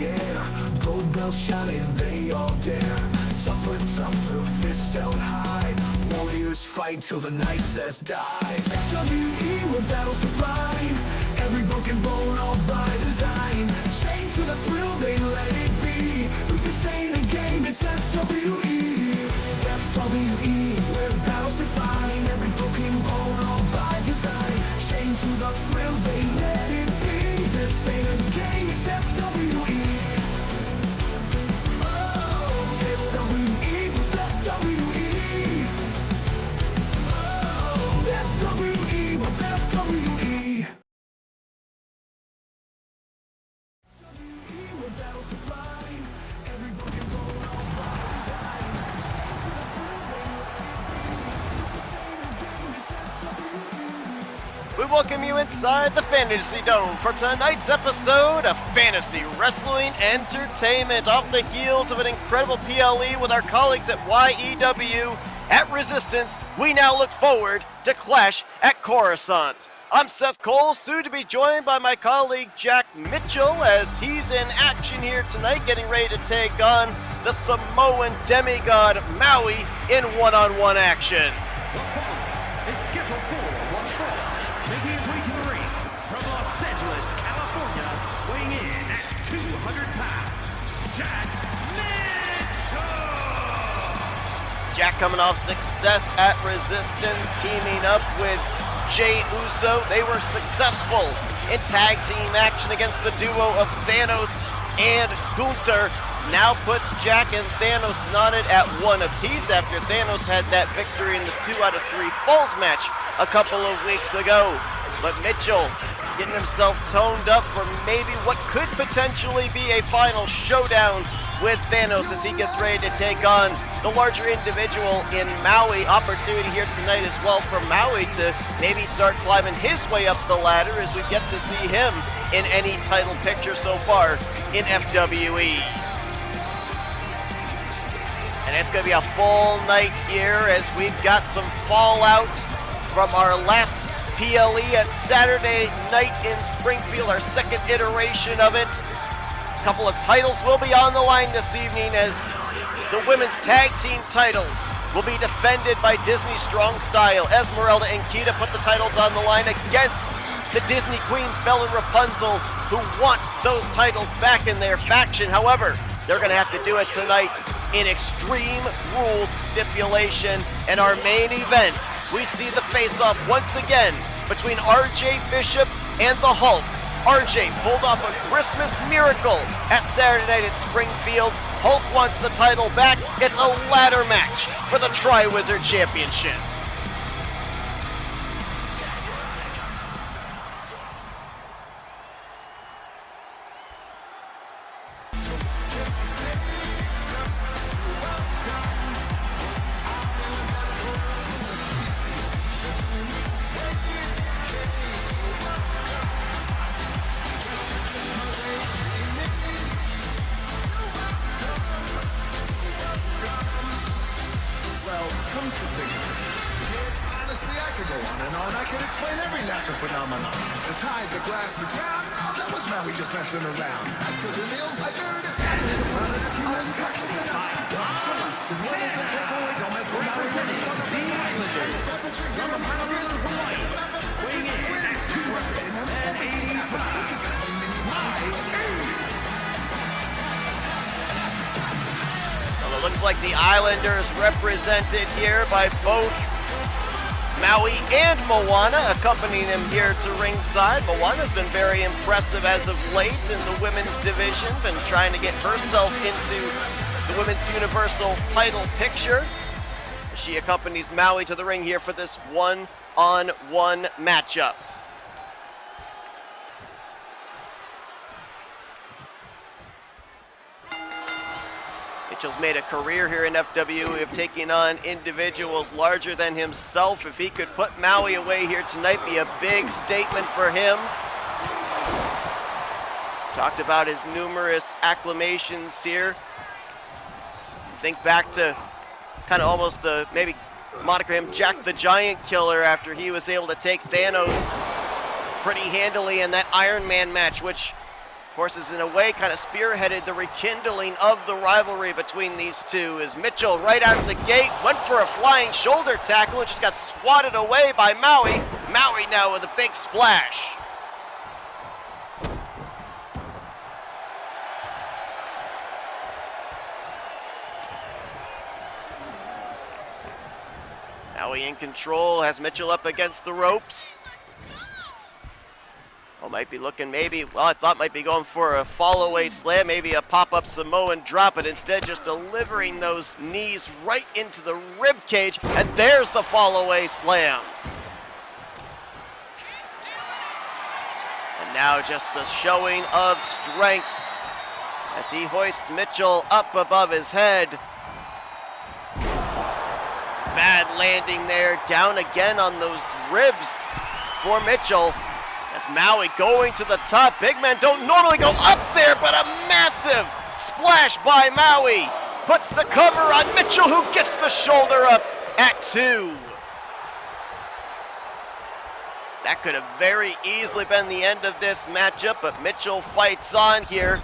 air. Gold bells shining, they all dare. Tougher, fists held high. Warriors fight till the night says die. FWE, where battles divine. Every broken bone, all by design. Chained to the thrill, they let it be. This ain't a game, it's FWE. FWE, where battles define. Every broken bone, all by design. Chained to the thrill, they let it be. This ain't a game, it's FWE. Oh, FWE, FWE. Oh, FWE, FWE. We welcome you inside the Fantasy Dome for tonight's episode of Fantasy Wrestling Entertainment. Off the heels of an incredible PLE with our colleagues at YEW at Resistance, we now look forward to Clash at Coruscant. I'm Seth Cole, soon to be joined by my colleague Jack Mitchell as he's in action here tonight, getting ready to take on the Samoan demigod Maui in one-on-one action. The following is scheduled for one fall, making his way to the ring from Los Angeles, California, weighing in at 200 pounds, Jack Mitchell! Jack coming off success at Resistance, teaming up with Jey Uso. They were successful in tag team action against the duo of Thanos and Gunther. Now puts Jack and Thanos knotted at one apiece after Thanos had that victory in the 2 out of 3 Falls match a couple of weeks ago. But Mitchell getting himself toned up for maybe what could potentially be a final showdown with Thanos as he gets ready to take on the larger individual in Maui. Opportunity here tonight as well for Maui to maybe start climbing his way up the ladder as we get to see him in any title picture so far in FWE. And it's going to be a full night here as we've got some fallout from our last PLE at Saturday night in Springfield, our second iteration of it. A couple of titles will be on the line this evening as the women's tag team titles will be defended by Disney Strong Style. Esmeralda and Kita put the titles on the line against the Disney Queens, Belle and Rapunzel, who want those titles back in their faction. However, they're going to have to do it tonight in Extreme Rules stipulation. And our main event, we see the face-off once again between RJ Bishop and the Hulk. RJ pulled off a Christmas miracle at Saturday night at Springfield. Hulk wants the title back. It's a ladder match for the Tri-Wizard Championship. Honestly, I could go on and on. I could explain every natural phenomenon. The tide, the glass, the ground. Oh, that was Maui just messing around. I killed a meal, I buried its ashes. Not an you know you got kicked out. From us, and what is a takeaway? Don't mess with Maui. The Islander from Honolulu, Hawaii, weighing in at 280 pounds, Well, it looks like the Islanders represented here by both Maui and Moana, accompanying him here to ringside. Moana's been very impressive as of late in the women's division, been trying to get herself into the women's universal title picture. She accompanies Maui to the ring here for this one-on-one matchup. Mitchell's made a career here in FWE of taking on individuals larger than himself. If he could put Maui away here tonight, be a big statement for him. Talked about his numerous acclamations here. Think back to kind of almost the, maybe moniker him Jack the Giant Killer after he was able to take Thanos pretty handily in that Iron Man match, which Of course, is in a way kind of spearheaded the rekindling of the rivalry between these two, as Mitchell right out of the gate went for a flying shoulder tackle and just got swatted away by Maui. Maui now with a big splash. Maui in control, has Mitchell up against the ropes. Oh, might be looking maybe, well, I thought might be going for a fall-away slam, maybe a pop-up Samoan drop, but instead just delivering those knees right into the rib cage, and there's the fall-away slam. And now just the showing of strength as he hoists Mitchell up above his head. Bad landing there, down again on those ribs for Mitchell. As Maui going to the top. Big men don't normally go up there, but a massive splash by Maui puts the cover on Mitchell, who gets the shoulder up at 2. That could have very easily been the end of this matchup, but Mitchell fights on here.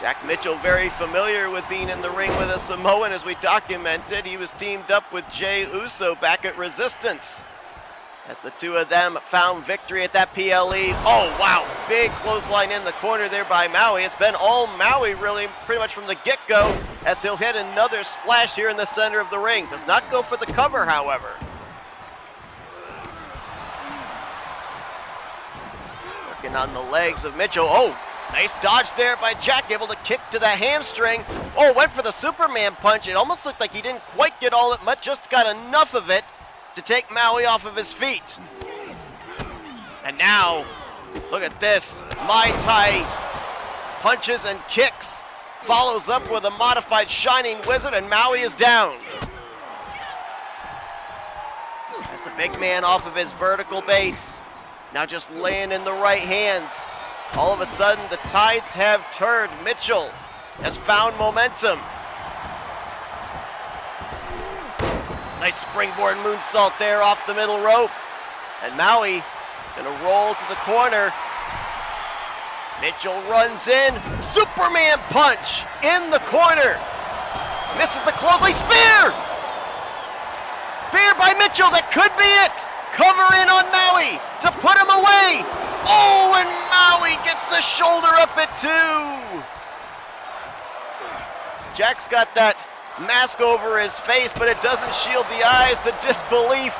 Jack Mitchell very familiar with being in the ring with a Samoan, as we documented. He was teamed up with Jey Uso back at Resistance, as the two of them found victory at that PLE. Oh, wow, big clothesline in the corner there by Maui. It's been all Maui really pretty much from the get-go, as he'll hit another splash here in the center of the ring. Does not go for the cover, however. Working on the legs of Mitchell. Oh, nice dodge there by Jack, able to kick to the hamstring. Oh, went for the Superman punch. It almost looked like he didn't quite get all of it, but just got enough of it to take Maui off of his feet. And now, look at this. Mai Tai punches and kicks. Follows up with a modified Shining Wizard, and Maui is down. As the big man off of his vertical base, now just laying in the right hands. All of a sudden, the tides have turned. Mitchell has found momentum. Nice springboard moonsault there off the middle rope. And Maui gonna roll to the corner. Mitchell runs in. Superman punch in the corner. Misses the clothesline spear. Spear by Mitchell, that could be it. Cover in on Maui to put him away. Oh, and Maui gets the shoulder up at 2. Jack's got that mask over his face, but it doesn't shield the eyes. The disbelief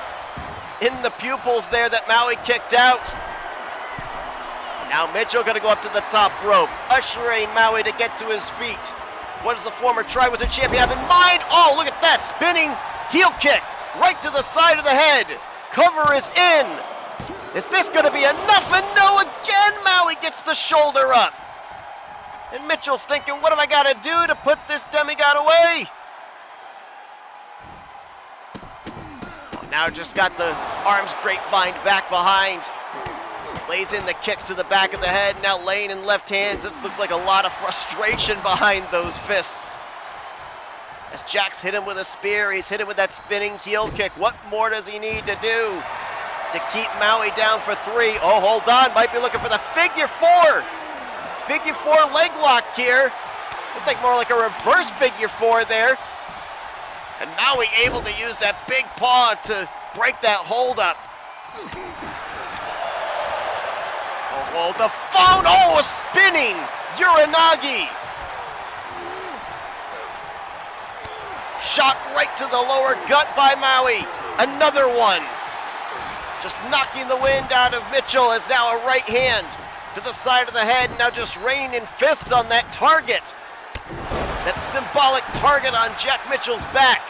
in the pupils there that Maui kicked out. And now Mitchell gonna go up to the top rope, ushering Maui to get to his feet. What does the former Tri-Wizard champion have in mind? Oh, look at that, spinning heel kick right to the side of the head. Cover is in. Is this gonna be enough? And no, again Maui gets the shoulder up. And Mitchell's thinking, what have I gotta do to put this demigod away? Now just got the arms grapevine back behind. Lays in the kicks to the back of the head. Now laying in left hands. This looks like a lot of frustration behind those fists. As Jack's hit him with a spear, he's hit him with that spinning heel kick. What more does he need to do to keep Maui down for 3? Oh, hold on. Might be looking for the figure 4. Figure 4 leg lock here. Looked like more like a reverse figure 4 there. And Maui able to use that big paw to break that hold up. Oh, the phone, oh, a spinning Uranagi. Shot right to the lower gut by Maui. Another one. Just knocking the wind out of Mitchell, as now a right hand to the side of the head, now just raining in fists on that target. That symbolic target on Jack Mitchell's back.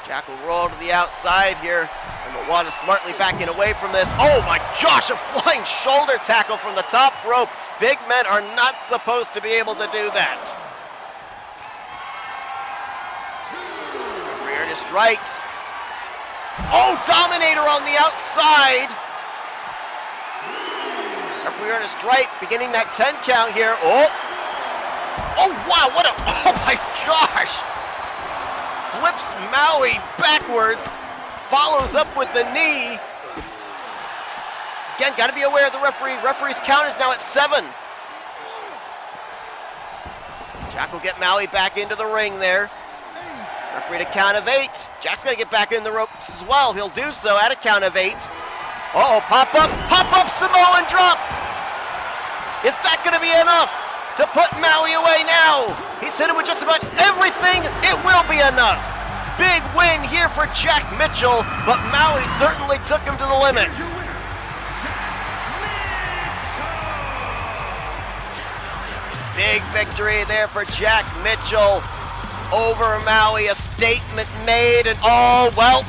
Jack will roll to the outside here, and Moana smartly backing away from this. Oh my gosh, a flying shoulder tackle from the top rope. Big men are not supposed to be able to do that. Referee Ernest Wright. Oh, Dominator on the outside. Referee Ernest Wright beginning that 10 count here. Oh wow, what a, oh my gosh. Flips Maui backwards, follows up with the knee. Again, got to be aware of the referee. Referee's count is now at 7. Jack will get Maui back into the ring there. Referee at a count of 8. Jack's got to get back in the ropes as well. He'll do so at a count of 8. Uh-oh, pop up, Samoan drop. Is that going to be enough to put Maui away now? He's hit it with just about everything. It will be enough. Big win here for Jack Mitchell, but Maui certainly took him to the limit. Big victory there for Jack Mitchell over Maui. A statement made, and oh, well,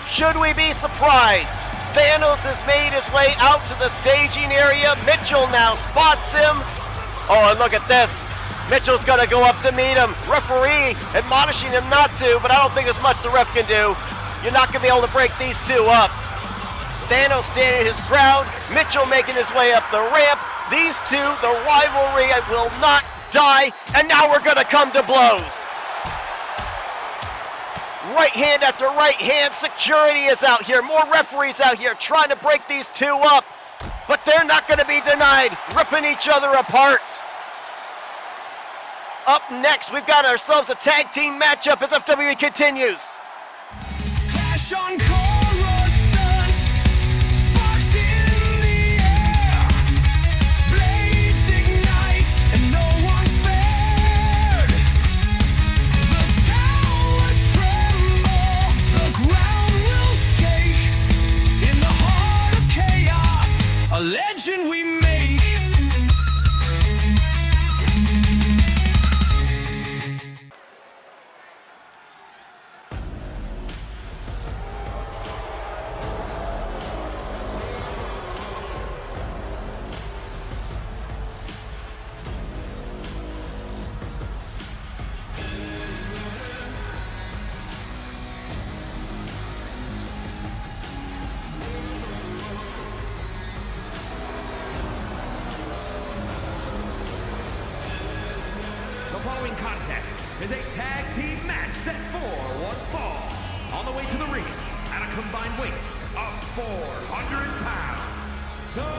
should we be surprised? Thanos has made his way out to the staging area. Mitchell now spots him. Oh, and look at this. Mitchell's gonna go up to meet him. Referee admonishing him not to, but I don't think there's much the ref can do. You're not gonna be able to break these two up. Thanos standing his ground. Mitchell making his way up the ramp. These two, the rivalry will not die, and now we're gonna come to blows. Right hand after right hand, security is out here, more referees out here trying to break these two up, but they're not gonna be denied, ripping each other apart. Up next, we've got ourselves a tag team matchup as FWE continues. Clash on Coruscant, sparks in the air, blades ignite and no one's spared. The towers tremble, the ground will shake. In the heart of chaos, a legend we make. The following contest is a tag team match set for one fall. On the way to the ring at a combined weight of 400 pounds, the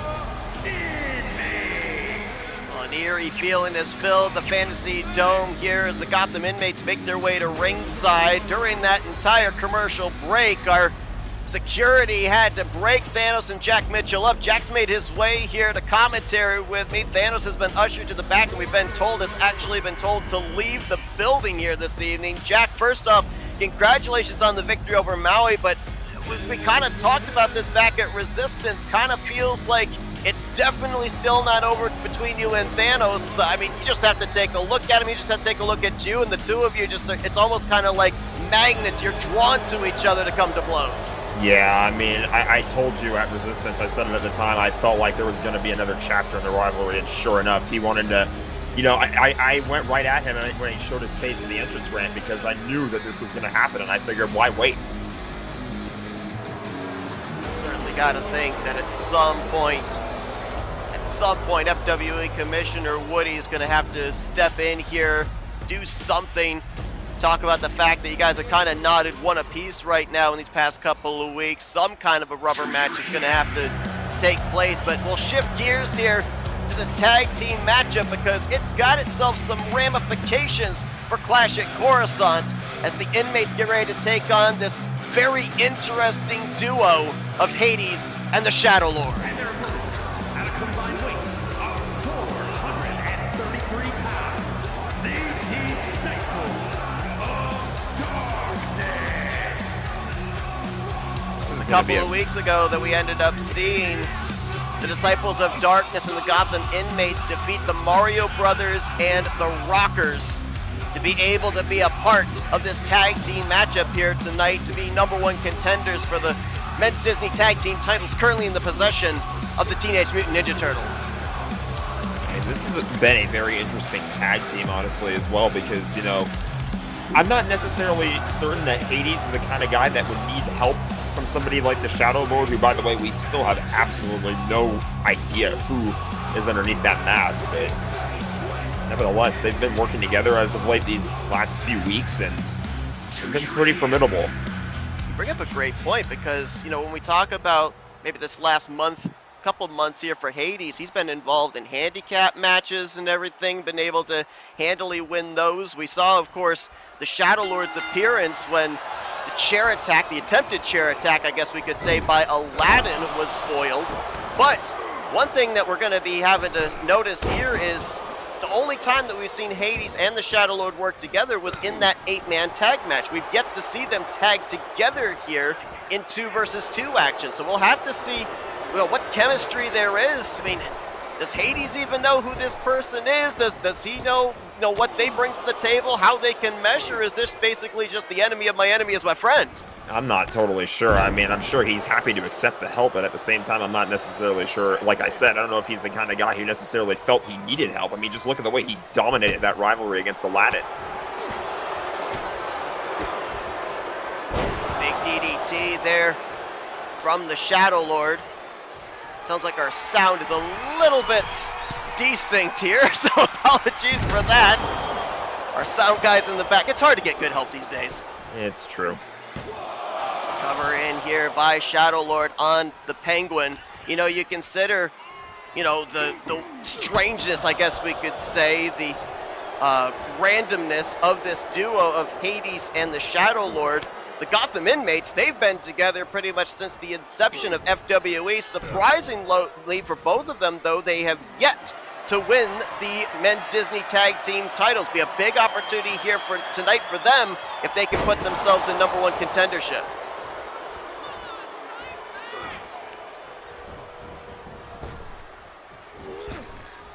Inmates. Well, an eerie feeling has filled the Fantasy Dome here as the Gotham Inmates make their way to ringside. During that entire commercial break, our security had to break Thanos and Jack Mitchell up. Jack's made his way here to commentary with me. Thanos has been ushered to the back, and we've been told, it's actually been told to leave the building here this evening. Jack, first off, congratulations on the victory over Maui, but we kind of talked about this back at Resistance. Kind of feels like it's definitely still not over between you and Thanos. I mean, you just have to take a look at him. You just have to take a look at you, and the two of you just, it's almost kind of like magnets. You're drawn to each other to come to blows. Yeah, I mean, I told you at Resistance, I said it at the time, I felt like there was going to be another chapter in the rivalry, and sure enough, he wanted to, you know, I went right at him when he showed his face in the entrance ramp because I knew that this was going to happen, and I figured, why wait? Certainly got to think that at some point, FWE Commissioner Woody is going to have to step in here, do something. Talk about the fact that you guys are kind of knotted one apiece right now in these past couple of weeks. Some kind of a rubber match is going to have to take place, but we'll shift gears here to this tag team matchup because it's got itself some ramifications for Clash at Coruscant as the Inmates get ready to take on this very interesting duo of Hades and the Shadow Lord. And their opponents at a combined weight of 433 pounds, the Disciples of Darkness. It was a couple of weeks ago that we ended up seeing the Disciples of Darkness and the Gotham Inmates defeat the Mario Brothers and the Rockers to be able to be a part of this tag team matchup here tonight to be #1 contenders for the Men's Disney Tag Team titles currently in the possession of the Teenage Mutant Ninja Turtles. This has been a very interesting tag team, honestly, as well, because, you know, I'm not necessarily certain that Hades is the kind of guy that would need help from somebody like the Shadow Lord, who, by the way, we still have absolutely no idea who is underneath that mask. But nevertheless, they've been working together as of late these last few weeks, and they've been pretty formidable. You bring up a great point because, you know, when we talk about maybe this last month couple months here for Hades. He's been involved in handicap matches and everything, been able to handily win those. We saw, of course, the Shadow Lord's appearance when the chair attack, the attempted chair attack, I guess we could say, by Aladdin was foiled. But one thing that we're going to be having to notice here is the only time that we've seen Hades and the Shadow Lord work together was in that 8-man tag match. We've yet to see them tag together here in 2 versus 2 action. So we'll have to see, what chemistry there is. I mean, does Hades even know who this person is? Does he know what they bring to the table, how they can measure? Is this basically just the enemy of my enemy is my friend? I'm not totally sure. I mean, I'm sure he's happy to accept the help, but at the same time, I'm not necessarily sure. Like I said, I don't know if he's the kind of guy who necessarily felt he needed help. I mean, just look at the way he dominated that rivalry against Aladdin. Big DDT there from the Shadow Lord. Sounds like our sound is a little bit desynced here, so apologies for that. Our sound guys in the back. It's hard to get good help these days. It's true. Cover in here by Shadow Lord on the Penguin. You consider, the strangeness, I guess we could say, the randomness of this duo of Hades and the Shadow Lord. The Gotham Inmates, they've been together pretty much since the inception of FWE. Surprisingly for both of them, though, they have yet to win the men's Disney Tag Team titles. Be a big opportunity here for tonight for them if they can put themselves in #1 contendership.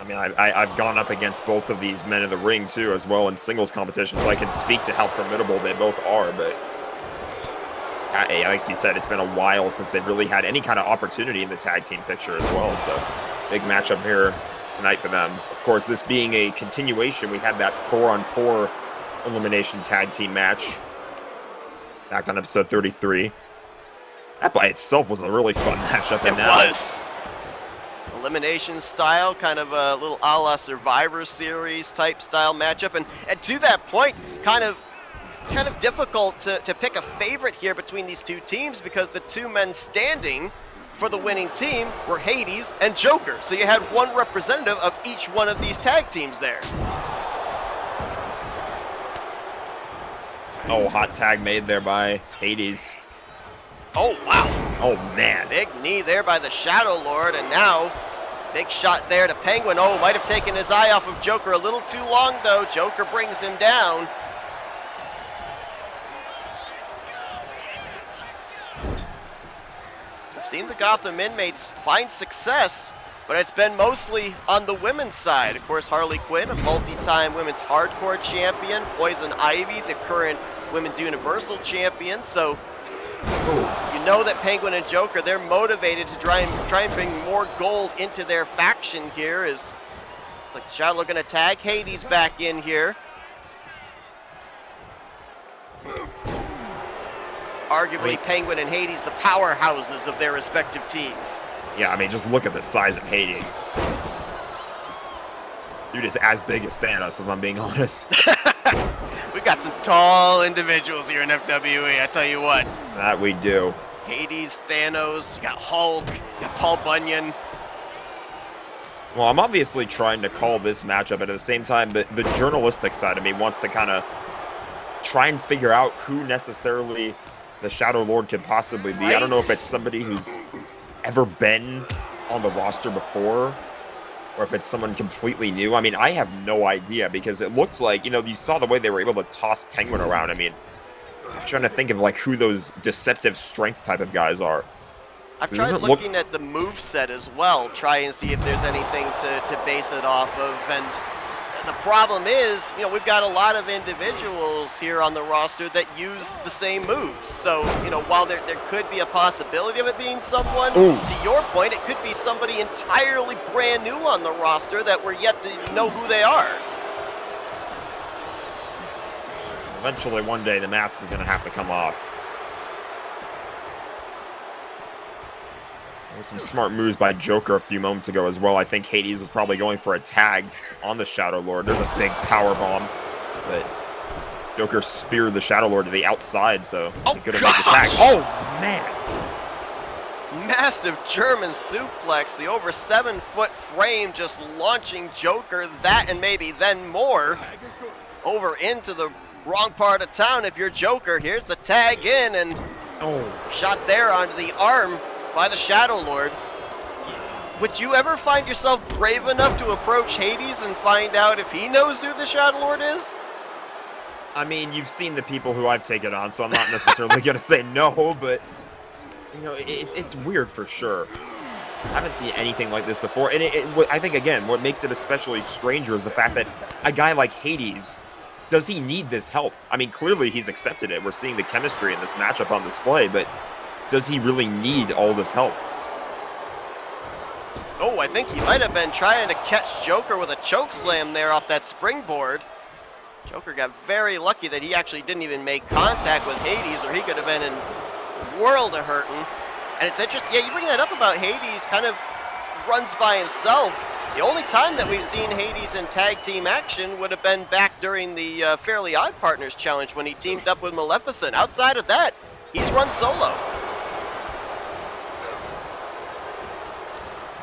I mean, I've gone up against both of these men in the ring, too, as well in singles competition, so I can speak to how formidable they both are, but like you said, it's been a while since they've really had any kind of opportunity in the tag team picture as well, so big matchup here tonight for them. Of course, this being a continuation, we had that 4-on-4 elimination tag team match back on episode 33. That by itself was a really fun matchup. It was. Elimination style, kind of a little a la Survivor Series type style matchup, and to that point, kind of difficult to pick a favorite here between these two teams because the two men standing for the winning team were Hades and Joker. So you had one representative of each one of these tag teams there. Oh, hot tag made there by Hades. Oh, wow. Oh, man. Big knee there by the Shadow Lord, and now big shot there to Penguin. Oh, might have taken his eye off of Joker a little too long, though. Joker brings him down. Seen the Gotham Inmates find success, but it's been mostly on the women's side. Of course, Harley Quinn, a multi-time women's hardcore champion. Poison Ivy, the current women's universal champion. So you know that Penguin and Joker, they're motivated to try and bring more gold into their faction here. It's like the Shadow looking to tag Hades back in here. Arguably, Penguin and Hades, the powerhouses of their respective teams. Yeah, I mean, just look at the size of Hades. Dude is as big as Thanos, if I'm being honest. We got some tall individuals here in FWE, I tell you what. That we do. Hades, Thanos, you got Hulk, you got Paul Bunyan. Well, I'm obviously trying to call this matchup, but at the same time, the journalistic side of me wants to kind of try and figure out who necessarily the Shadow Lord could possibly be. I don't know if it's somebody who's ever been on the roster before, or if it's someone completely new. I mean, I have no idea, because it looks like, you saw the way they were able to toss Penguin around. I mean, I'm trying to think of, like, who those deceptive strength type of guys are. I've tried looking at the moveset as well, try and see if there's anything to base it off of, and the problem is, we've got a lot of individuals here on the roster that use the same moves. So, while there could be a possibility of it being someone, to your point, it could be somebody entirely brand new on the roster that we're yet to know who they are. Eventually, one day, the mask is going to have to come off. There's some smart moves by Joker a few moments ago as well. I think Hades was probably going for a tag on the Shadow Lord. There's a big power bomb, but Joker speared the Shadow Lord to the outside, so he couldn't make the tag. Oh, man. massive German suplex, the over 7-foot frame just launching Joker that and maybe then more over into the wrong part of town if you're Joker. Here's the tag in and shot there onto the arm by the Shadow Lord. Would you ever find yourself brave enough to approach Hades and find out if he knows who the Shadow Lord is? I mean, you've seen the people who I've taken on, so I'm not necessarily going to say no, but, you know, it's weird for sure. I haven't seen anything like this before, and I think, again, what makes it especially stranger is the fact that a guy like Hades, does he need this help? I mean, clearly he's accepted it. We're seeing the chemistry in this matchup on display, but does he really need all this help? Oh, I think he might have been trying to catch Joker with a choke slam there off that springboard. Joker got very lucky that he actually didn't even make contact with Hades, or he could have been in world of hurting. And it's interesting, yeah, you bring that up about Hades, kind of runs by himself. The only time that we've seen Hades in tag team action would have been back during the Fairly Odd Partners challenge when he teamed up with Maleficent. Outside of that, he's run solo.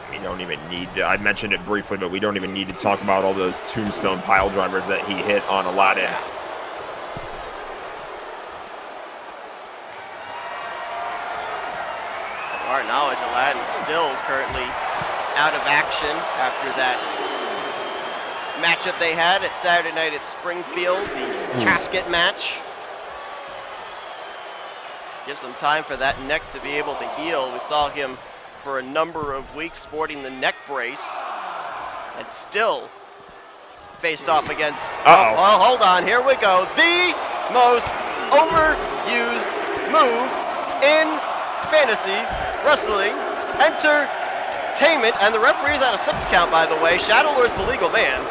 We don't even need to, I mentioned it briefly, but we don't even need to talk about all those tombstone pile drivers that he hit on Aladdin. To our knowledge, Aladdin's still currently out of action after that matchup they had at Saturday night at Springfield, the casket match. Give some time for that neck to be able to heal. We saw him for a number of weeks sporting the neck brace and still faced off against, well, hold on, here we go. The most overused move in fantasy wrestling entertainment, and the referee's at a 6 count, by the way. Shadow Lord's the legal man.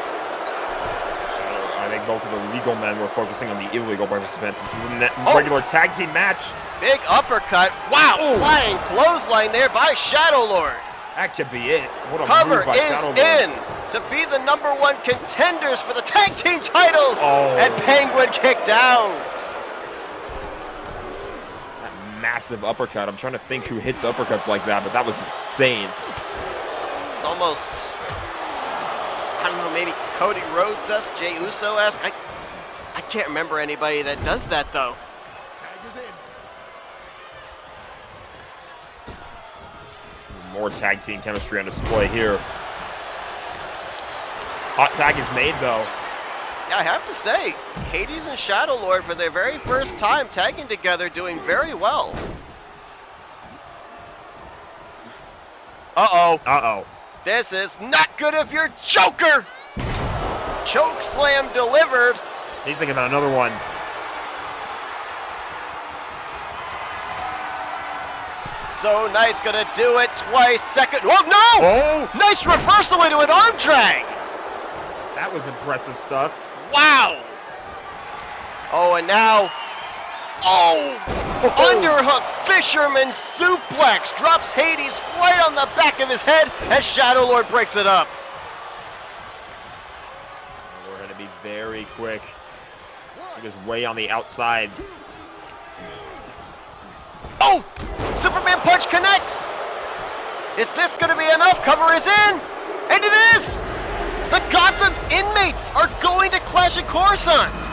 I think both of the legal men were focusing on the illegal participants. This is a regular tag team match. Big uppercut. Wow, flying clothesline there by Shadow Lord. That could be it. What a Cover move by is Shadow Lord. in to be the #1 contenders for the tag team titles. And Penguin kicked out. That massive uppercut. I'm trying to think who hits uppercuts like that, but that was insane. It's almost, I don't know, maybe Cody Rhodes-esque, Jey Uso-esque. I can't remember anybody that does that, though. More tag team chemistry on display here. Hot tag is made, though. Yeah, I have to say, Hades and Shadow Lord, for their very first time tagging together, doing very well. Uh-oh. Uh-oh. This is not good if you're Joker. Choke slam delivered. He's thinking about another one. So Nice gonna do it twice. Second. Oh no! Oh! Nice reversal into an arm drag. That was impressive stuff. Wow. Oh, and now. Oh! Underhook fisherman suplex drops Hades right on the back of his head as Shadow Lord breaks it up. We're gonna be very quick. He was way on the outside. Oh! Superman punch connects! Is this gonna be enough? Cover is in! And it is! The Gotham inmates are going to Clash at Coruscant!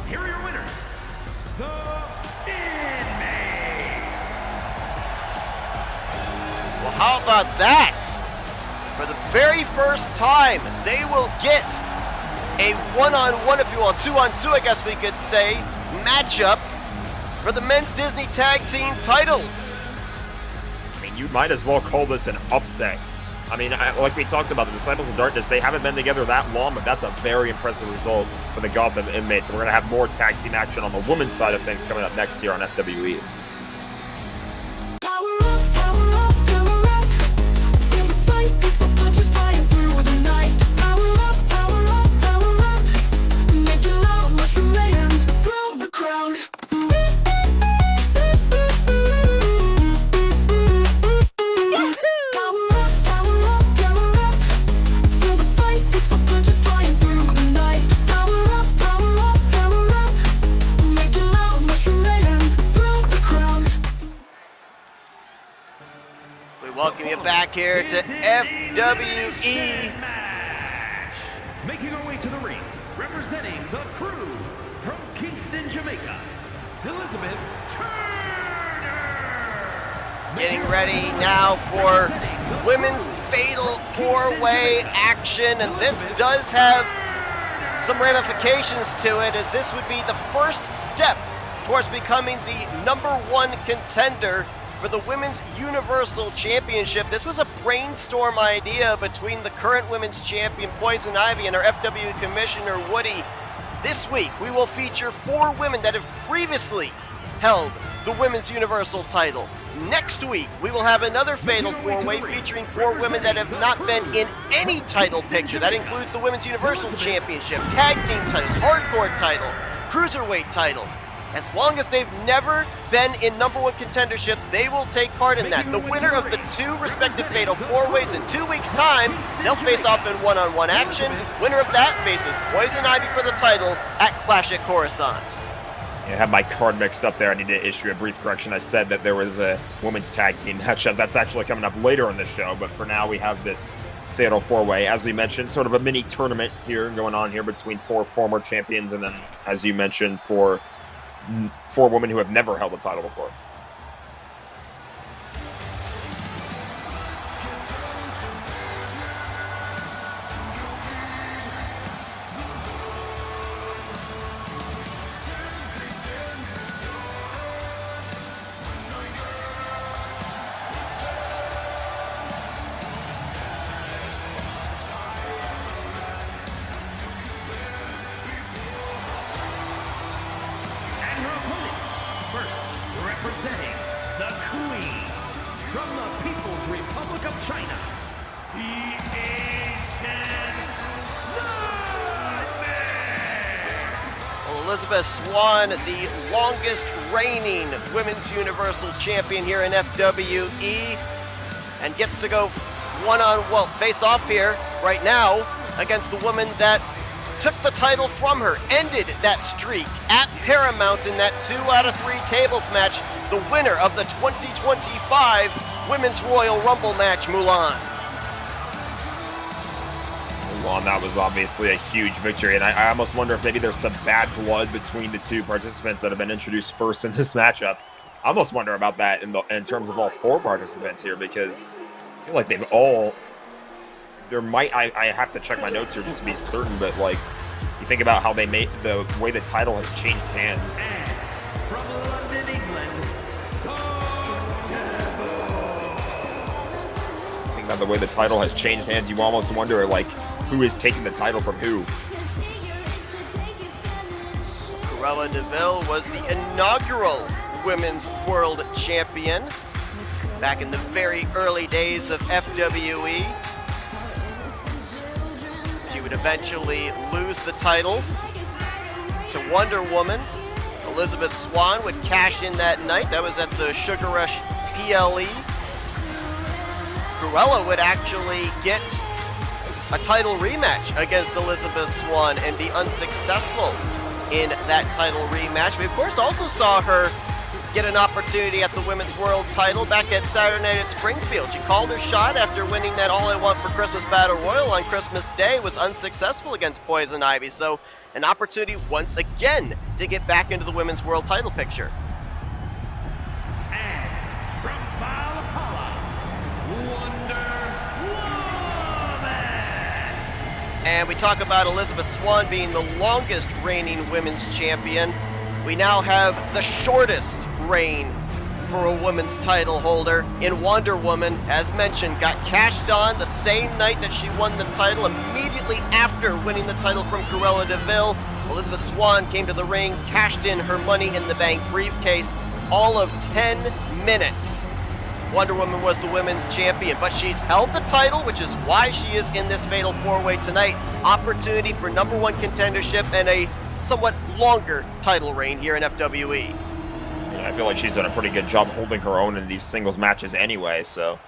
Here are your winners, the Inmates. Well, how about that? For the very first time, they will get a one-on-one, if you will, two-on-two, I guess we could say, matchup for the men's Disney Tag Team titles. I mean, you might as well call this an upset. I mean, like we talked about, the Disciples of Darkness, they haven't been together that long, but that's a very impressive result for the Gotham Inmates. And we're going to have more tag team action on the women's side of things coming up next year on FWE. welcome you back here to FWE. Match. Making our way to the ring, representing the crew from Kingston, Jamaica, Elizabeth Turner. Getting ready now for women's fatal four-way action, and this does have some ramifications to it, as this would be the first step towards becoming the #1 contender for the Women's Universal Championship. This was a brainstorm idea between the current women's champion Poison Ivy and our FW Commissioner Woody. This week we will feature 4 women that have previously held the Women's Universal title. Next week we will have another fatal 4-way featuring 4 women that have not been in any title picture. That includes the Women's Universal Championship, Tag Team titles, Hardcore title, Cruiserweight title. As long as they've never been in #1 contendership, they will take part in that. The winner of the 2 respective fatal 4-ways in 2 weeks' time, they'll face off in one-on-one action. Winner of that faces Poison Ivy for the title at Clash at Coruscant. I have my card mixed up there. I need to issue a brief correction. I said that there was a women's tag team matchup. That's actually coming up later in the show, but for now we have this fatal 4-way. As we mentioned, sort of a mini tournament here going on here between 4 former champions, and then, as you mentioned, 4 women who have never held the title before. Representing the Queen from the People's Republic of China, the Asian Nightmare. Well, Elizabeth Swan, the longest reigning Women's Universal Champion here in FWE, and gets to go face off here right now against the woman that took the title from her, ended that streak at Paramount in that 2 out of 3 tables match, the winner of the 2025 Women's Royal Rumble match, Mulan. Well, that was obviously a huge victory, and I almost wonder if maybe there's some bad blood between the 2 participants that have been introduced first in this matchup. I almost wonder about that in terms of all 4 participants here, because I feel like they've all... I have to check my notes here just to be certain, but like, you think about how they made the way the title has changed hands. And from London, England, Think about the way the title has changed hands. You almost wonder like who is taking the title from who. Cruella DeVille was the inaugural Women's World Champion back in the very early days of FWE. She would eventually lose the title to Wonder Woman. Elizabeth Swan would cash in that night. That was at the Sugar Rush PLE. Cruella would actually get a title rematch against Elizabeth Swan and be unsuccessful in that title rematch. We, of course, also saw her get an opportunity at the Women's World title back at Saturday Night at Springfield. She called her shot after winning that All I Want for Christmas Battle Royal on Christmas Day, was unsuccessful against Poison Ivy. So an opportunity once again to get back into the Women's World title picture. and from Valhalla, Wonder Woman. And we talk about Elizabeth Swan being the longest reigning women's champion. We now have the shortest reign for a women's title holder in Wonder Woman. As mentioned, got cashed on the same night that she won the title, immediately after winning the title from Cruella DeVille. Elizabeth Swan came to the ring, cashed in her Money in the Bank briefcase, all of 10 minutes. Wonder Woman was the women's champion, but she's held the title, which is why she is in this fatal 4-way tonight. Opportunity for #1 contendership and a somewhat longer title reign here in FWE. Yeah, I feel like she's done a pretty good job holding her own in these singles matches anyway, so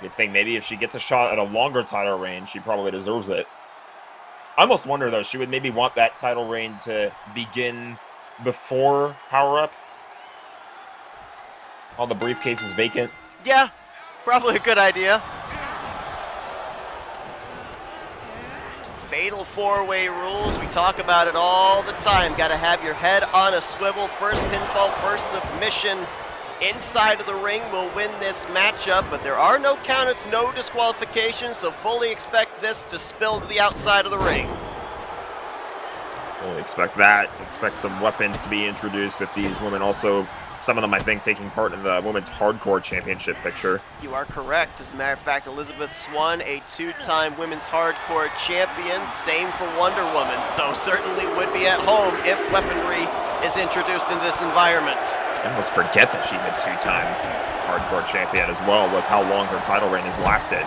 you'd think maybe if she gets a shot at a longer title reign, she probably deserves it. I almost wonder, though, she would maybe want that title reign to begin before Power Up. All the briefcase is vacant. Yeah, Probably a good idea. Fatal four-way rules. We talk about it all the time. Got to have your head on a swivel. First pinfall, first submission inside of the ring will win this matchup, but there are no countouts, no disqualifications, so fully expect this to spill to the outside of the ring. Fully expect that. Expect some weapons to be introduced with these women. Also, some of them, I think, taking part in the Women's Hardcore Championship picture. You are correct. As a matter of fact, Elizabeth Swan, a two-time Women's Hardcore champion, same for Wonder Woman, so certainly would be at home if weaponry is introduced into this environment. I almost forget that she's a two-time Hardcore champion as well, with how long her title reign has lasted.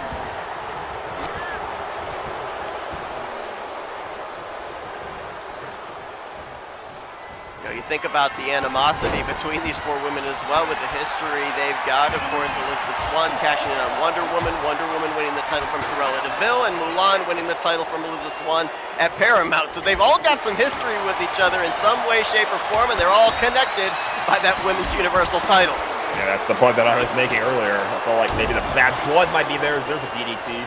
You think about the animosity between these four women as well with the history they've got. Of course, Elizabeth Swan cashing in on Wonder Woman winning the title from Cruella de Vil, and Mulan winning the title from Elizabeth Swan at Paramount. So they've all got some history with each other in some way, shape, or form, and they're all connected by that Women's Universal title. Yeah, that's the point that I was making earlier. I felt like maybe the bad blood might be there. There's a DDT.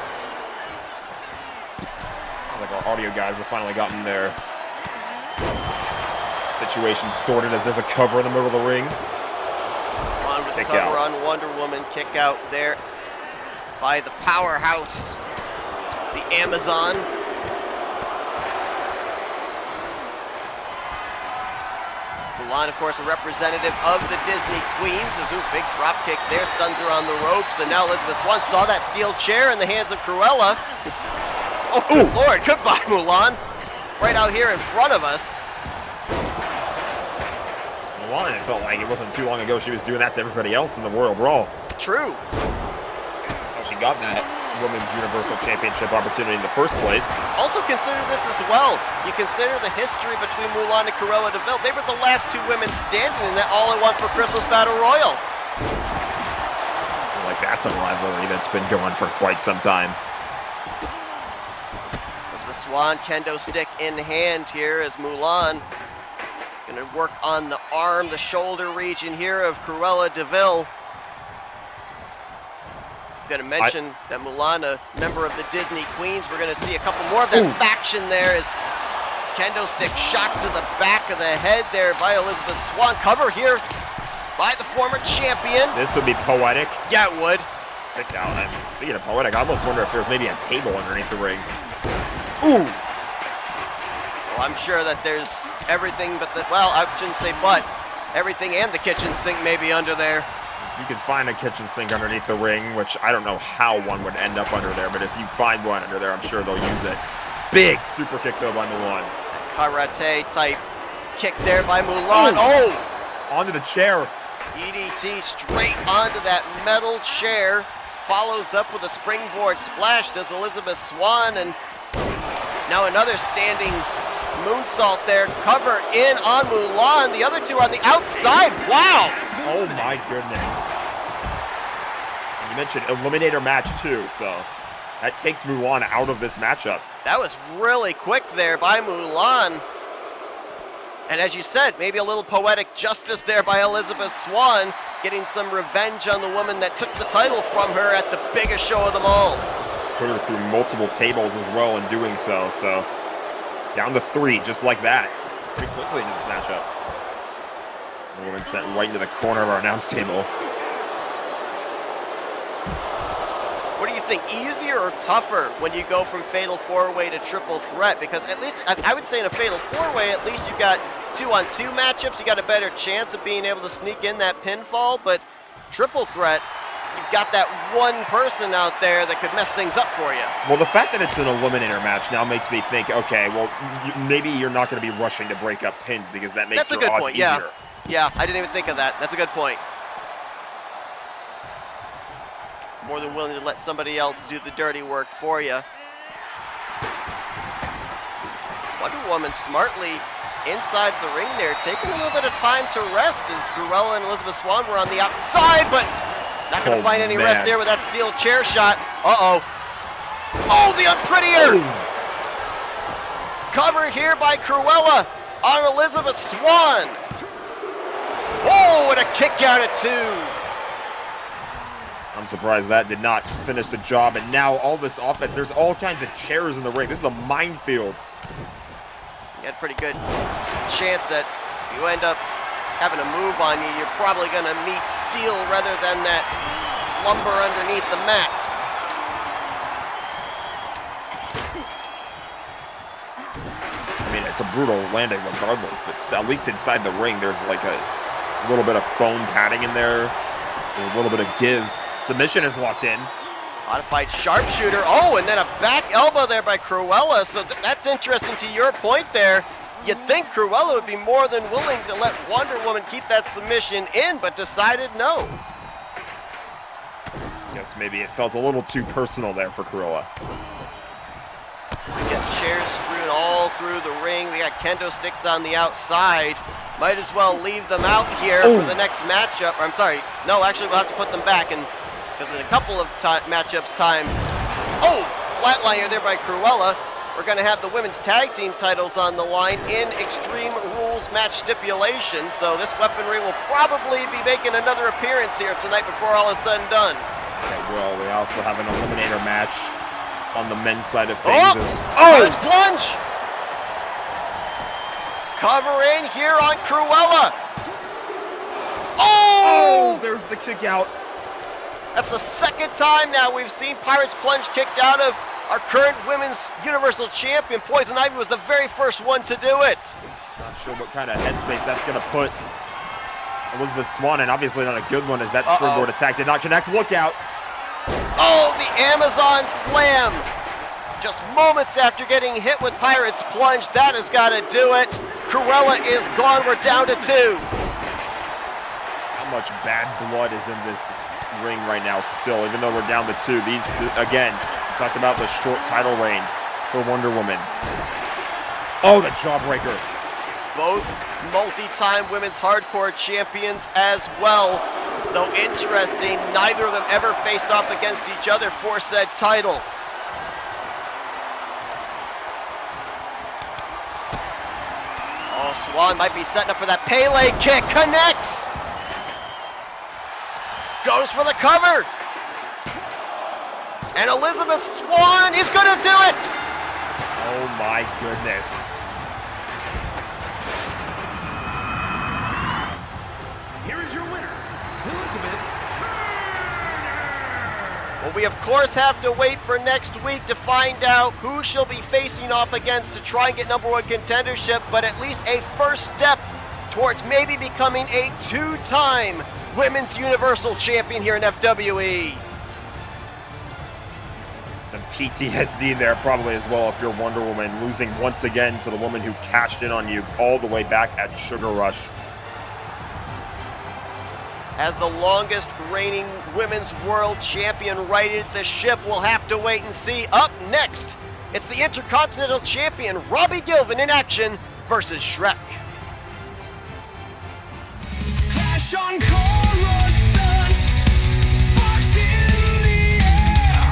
Sounds like our audio guys have finally gotten there. Situation sorted as there's a cover in the middle of the ring. On with the cover on Wonder Woman. Kick out there by the powerhouse, the Amazon. Mulan, of course, a representative of the Disney Queens. A big drop kick there, stuns her on the ropes, and now Elizabeth Swan saw that steel chair in the hands of Cruella. Oh, good Lord, goodbye, Mulan. Right out here in front of us. Mulan, it felt like it wasn't too long ago she was doing that to everybody else in the Royal Brawl. True. Well, she got that Women's Universal Championship opportunity in the first place. Also consider this as well. You consider the history between Mulan and Cruella de Vil. They were the last two women standing in that All I Want for Christmas Battle Royal. Like, that's a rivalry that's been going for quite some time. Elizabeth Swan, kendo stick in hand here as Mulan gonna work on the arm, the shoulder region here of Cruella de Vil. Gonna mention that Mulan, a member of the Disney Queens. We're gonna see a couple more of that faction there as kendo stick shots to the back of the head there by Elizabeth Swan. Cover here by the former champion. This would be poetic. Yeah, it would. Kicked out. And speaking of poetic, I almost wonder if there's maybe a table underneath the ring. Ooh! Well, I'm sure that there's everything but the, well, I shouldn't say but, everything and the kitchen sink may be under there. You could find a kitchen sink underneath the ring, which I don't know how one would end up under there, but if you find one under there, I'm sure they'll use it. Big super kick though by Mulan. Karate type kick there by Mulan. Oh! Onto the chair. DDT straight onto that metal chair. Follows up with a springboard splash, does Elizabeth Swan, and now another standing moonsault there. Cover in on Mulan. The other two on the outside. Wow! Oh my goodness. And you mentioned Eliminator match too, so that takes Mulan out of this matchup. That was really quick there by Mulan. And as you said, maybe a little poetic justice there by Elizabeth Swan, getting some revenge on the woman that took the title from her at the biggest show of them all. Put her through multiple tables as well in doing so, so down to 3, just like that. Pretty quickly in this matchup. The woman sent right into the corner of our announce table. What do you think, easier or tougher when you go from Fatal 4-Way to Triple Threat? Because at least, I would say in a Fatal 4-Way, at least you've got 2-on-2 matchups, you got a better chance of being able to sneak in that pinfall, but Triple Threat, you've got that one person out there that could mess things up for you. Well, the fact that it's an eliminator match now makes me think, okay, well, maybe you're not going to be rushing to break up pins because that makes your odds easier. Yeah, I didn't even think of that. That's a good point. More than willing to let somebody else do the dirty work for you. Wonder Woman smartly inside the ring there, taking a little bit of time to rest as Cruella and Elizabeth Swan were on the outside, but not going to find any rest there with that steel chair shot. Uh-oh. Oh, the unprettier! Cover here by Cruella on Elizabeth Swan. Oh, and a kick out at 2. I'm I'm surprised that did not finish the job. And now all this offense, there's all kinds of chairs in the ring. This is a minefield. You had a pretty good chance that if you end up having a move on you, you're probably going to meet steel rather than that lumber underneath the mat. I mean, it's a brutal landing regardless, but at least inside the ring, there's like a little bit of foam padding in there, a little bit of give. Submission is locked in. Modified sharpshooter. Oh, and then a back elbow there by Cruella. So that's interesting to your point there. You'd think Cruella would be more than willing to let Wonder Woman keep that submission in, but decided no. Guess maybe it felt a little too personal there for Cruella. We got chairs strewn all through the ring. We got kendo sticks on the outside. Might as well leave them out here for the next matchup. I'm sorry. No, actually, we'll have to put them back because in a couple of matchups time. Oh, flatliner there by Cruella. We're going to have the women's tag team titles on the line in Extreme Rules match stipulations. So this weaponry will probably be making another appearance here tonight before all is said and done. Okay, well, we also have an eliminator match on the men's side of things. Let's plunge! Cover in here on Cruella. Oh! There's the kick out. That's the second time now we've seen Pirates plunge kicked out of our current women's Universal Champion. Poison Ivy was the very first one to do it. Not sure what kind of headspace that's going to put Elizabeth Swann, and obviously not a good one as that springboard attack did not connect. Look out. Oh, the Amazon Slam. Just moments after getting hit with Pirates plunge, that has got to do it. Cruella is gone. We're down to 2. How much bad blood is in this ring right now still, even though we're down to 2. These, again, we talked about the short title reign for Wonder Woman. Oh, the jawbreaker. Both multi-time women's hardcore champions as well. Though interesting, neither of them ever faced off against each other for said title. Oh, Swann might be setting up for that Pele kick. Connects! Goes for the cover. And Elizabeth Swann is going to do it! Oh my goodness. Here is your winner, Elizabeth Turner. Well, we of course have to wait for next week to find out who she'll be facing off against to try and get #1 contendership, but at least a first step towards maybe becoming a 2-time Women's Universal Champion here in FWE. Some PTSD there probably as well if you're Wonder Woman, losing once again to the woman who cashed in on you all the way back at Sugar Rush. As the longest reigning women's world champion righted the ship, we'll have to wait and see. Up next, it's the Intercontinental Champion, Robbie Gilvin, in action versus Shrek. Clash on Coruscant, sparks in the air,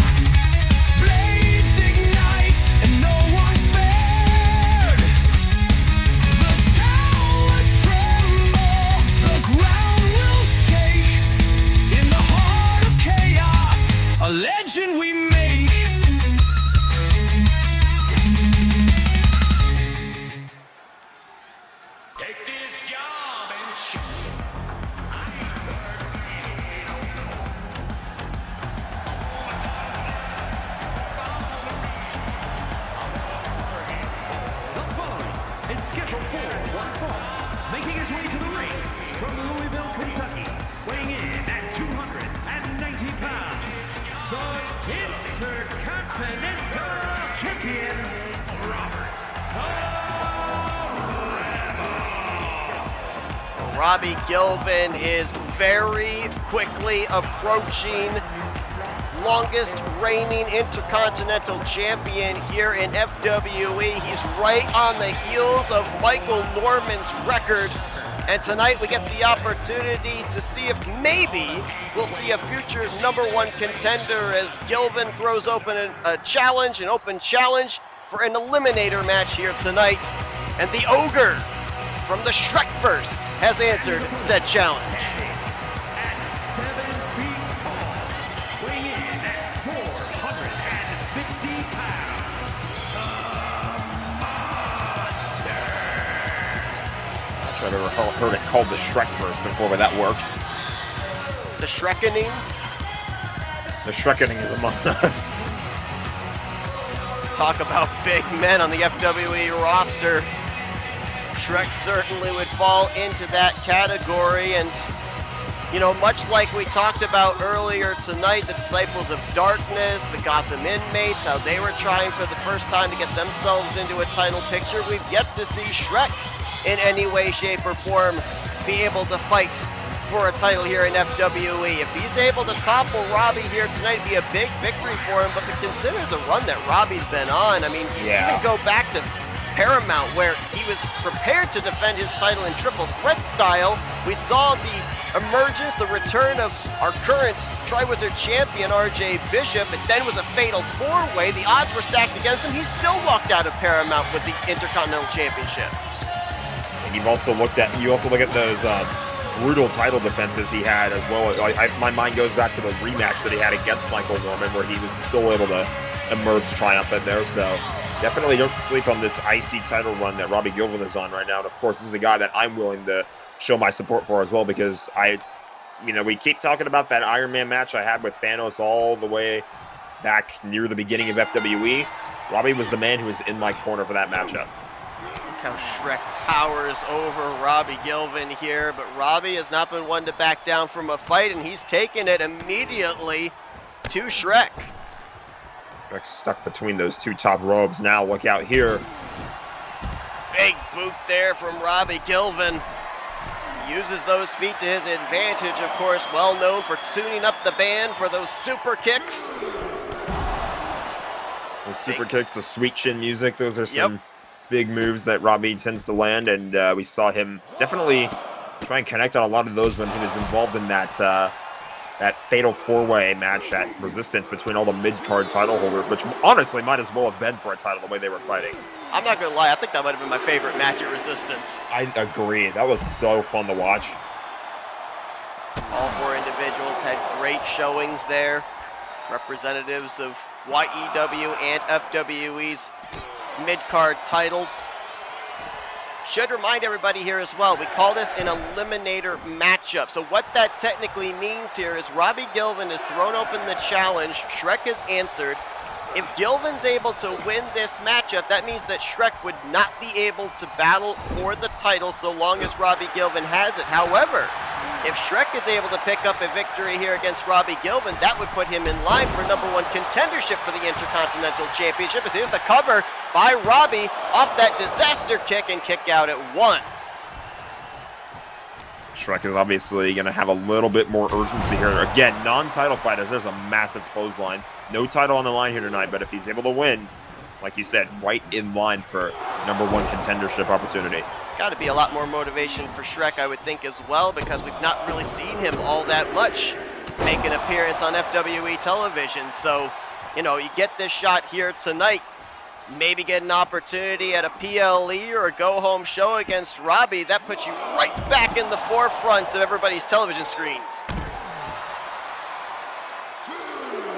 blades ignite and no one's spared. The towers tremble, the ground will shake. In the heart of chaos, a legend we make. Take this job and show. The following is scheduled for one fall, making his way to the ring from Louisville, Kentucky, weighing in at 290 pounds, the Intercontinental Champion, Robert Robbie Gilvin is very quickly approaching longest reigning Intercontinental Champion here in FWE. He's right on the heels of Michael Norman's record. And tonight we get the opportunity to see if maybe we'll see a future #1 contender as Gilvin throws open an open challenge for an eliminator match here tonight. And the Ogre from the Shrekverse has answered said challenge. at 7 feet tall. 150 pounds, I've ever heard it called the Shrek first before, but that works. The Shrekkening. The Shrekkening is among us. Talk about big men on the FWE roster. Shrek certainly would fall into that category, and you know, much like we talked about earlier tonight, the Disciples of Darkness, the Gotham Inmates, how they were trying for the first time to get themselves into a title picture, we've yet to see Shrek in any way, shape, or form be able to fight for a title here in FWE. If he's able to topple Robbie here tonight, it'd be a big victory for him, but to consider the run that Robbie's been on, I mean, you even go back to Paramount, where he was prepared to defend his title in triple threat style. We saw the emergence, the return of our current Triwizard champion, RJ Bishop. It then was a fatal four-way. The odds were stacked against him. He still walked out of Paramount with the Intercontinental Championship. And you also look at those brutal title defenses he had as well. My mind goes back to the rematch that he had against Michael Norman, where he was still able to emerge triumphant there. So definitely don't sleep on this IC title run that Robbie Gilvin is on right now. And of course, this is a guy that I'm willing to show my support for as well, because we keep talking about that Iron Man match I had with Thanos all the way back near the beginning of FWE. Robbie was the man who was in my corner for that matchup. Look how Shrek towers over Robbie Gilvin here, but Robbie has not been one to back down from a fight, and he's taken it immediately to Shrek. Shrek's stuck between those two top ropes. Now look out here. Big boot there from Robbie Gilvin. He uses those feet to his advantage, of course, well known for tuning up the band for those super kicks. The super kicks, the sweet chin music, those are some big moves that Robbie tends to land, and we saw him definitely try and connect on a lot of those when he was involved in that fatal four-way match at Resistance between all the mid-card title holders, which honestly might as well have been for a title the way they were fighting. I'm not gonna lie, I think that might have been my favorite match at Resistance. I agree. That was so fun to watch. All four individuals had great showings there. Representatives of YEW and FWE's mid-card titles. Should remind everybody here as well, we call this an eliminator matchup. So what that technically means here is Robbie Gilvin has thrown open the challenge. Shrek has answered. If Gilvin's able to win this matchup, that means that Shrek would not be able to battle for the title so long as Robbie Gilvin has it. However, if Shrek is able to pick up a victory here against Robbie Gilvin, that would put him in line for #1 contendership for the Intercontinental Championship. As here's the cover by Robbie off that disaster kick and kick out at 1. Shrek is obviously going to have a little bit more urgency here. Again, non-title fight, as there's a massive clothesline. No title on the line here tonight, but if he's able to win, like you said, right in line for #1 contendership opportunity. Got to be a lot more motivation for Shrek, I would think, as well, because we've not really seen him all that much make an appearance on FWE television. So, you know, you get this shot here tonight, maybe get an opportunity at a PLE or a go-home show against Robbie. That puts you right back in the forefront of everybody's television screens.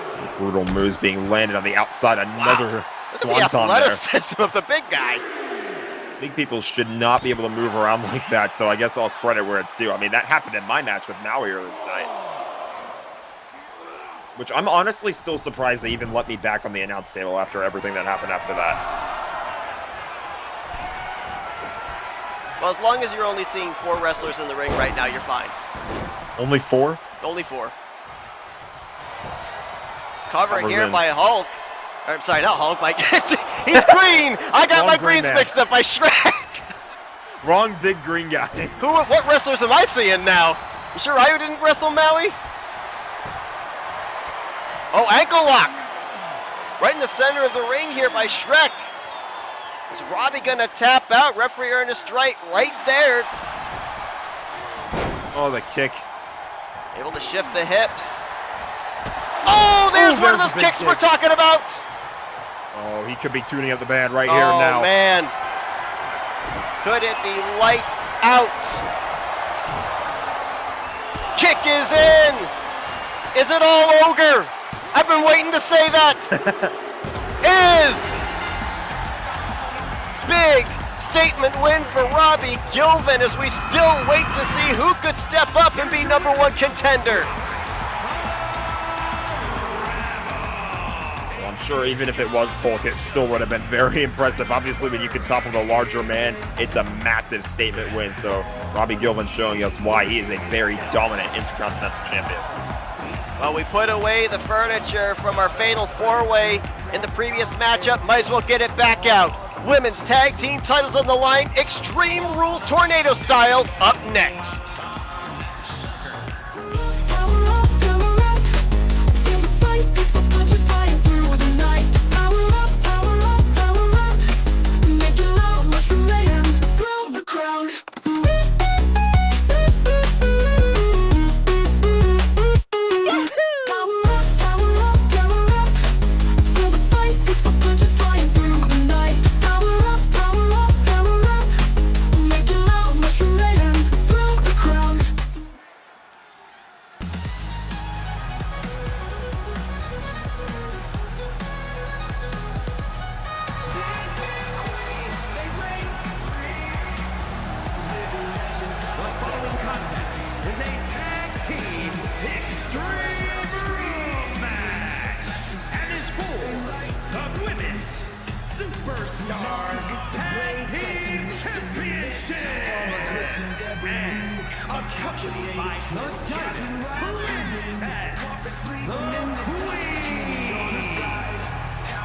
Some brutal moves being landed on the outside. Another swanton Look at the there. athleticism of the big guy. Big people should not be able to move around like that, so I guess I'll credit where it's due. I mean, that happened in my match with Maui earlier tonight. Which I'm honestly still surprised they even let me back on the announce table after everything that happened after that. Well, as long as you're only seeing 4 wrestlers in the ring right now, you're fine. Only 4? Only 4. Covering Covers here in. by Hulk. Or, I'm sorry, not Hulk. He's green. I got Wrong my green greens man. mixed up by Shrek. Wrong big green guy. What wrestlers am I seeing now? You sure Ryu didn't wrestle Maui? Oh, ankle lock. Right in the center of the ring here by Shrek. Is Robbie gonna tap out? Referee Ernest Wright right there. Oh, the kick. Able to shift the hips. Oh, there's one of there's those a big kicks we're kick. talking about. Oh, he could be tuning up the band right here and now. Oh, man. Could it be lights out? Kick is in. Is it all ogre? I've been waiting to say that. is big statement win for Robbie Gilvin as we still wait to see who could step up and be #1 contender. Well, I'm sure even if it was Hulk, it still would have been very impressive. Obviously, when you can topple the larger man, it's a massive statement win. So Robbie Gilvin showing us why he is a very dominant Intercontinental Champion. Well, we put away the furniture from our Fatal 4-Way in the previous matchup. Might as well get it back out. Women's tag team titles on the line, Extreme Rules Tornado style, up next.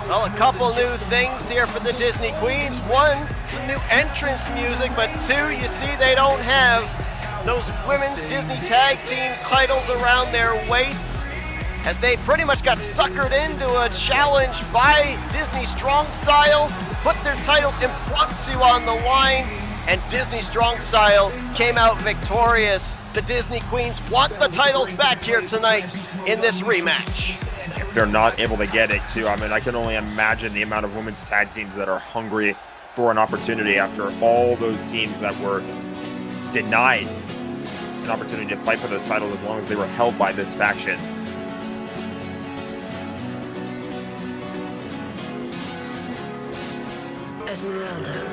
Well, a couple new things here for the Disney Queens. One, some new entrance music, but two, you see they don't have those women's Disney Tag Team titles around their waists, as they pretty much got suckered into a challenge by Disney Strong Style, put their titles impromptu on the line, and Disney Strong Style came out victorious. The Disney Queens want the titles back here tonight in this rematch. If they're not able to get it, too, I mean, I can only imagine the amount of women's tag teams that are hungry for an opportunity after all those teams that were denied an opportunity to fight for those titles as long as they were held by this faction. Esmeralda.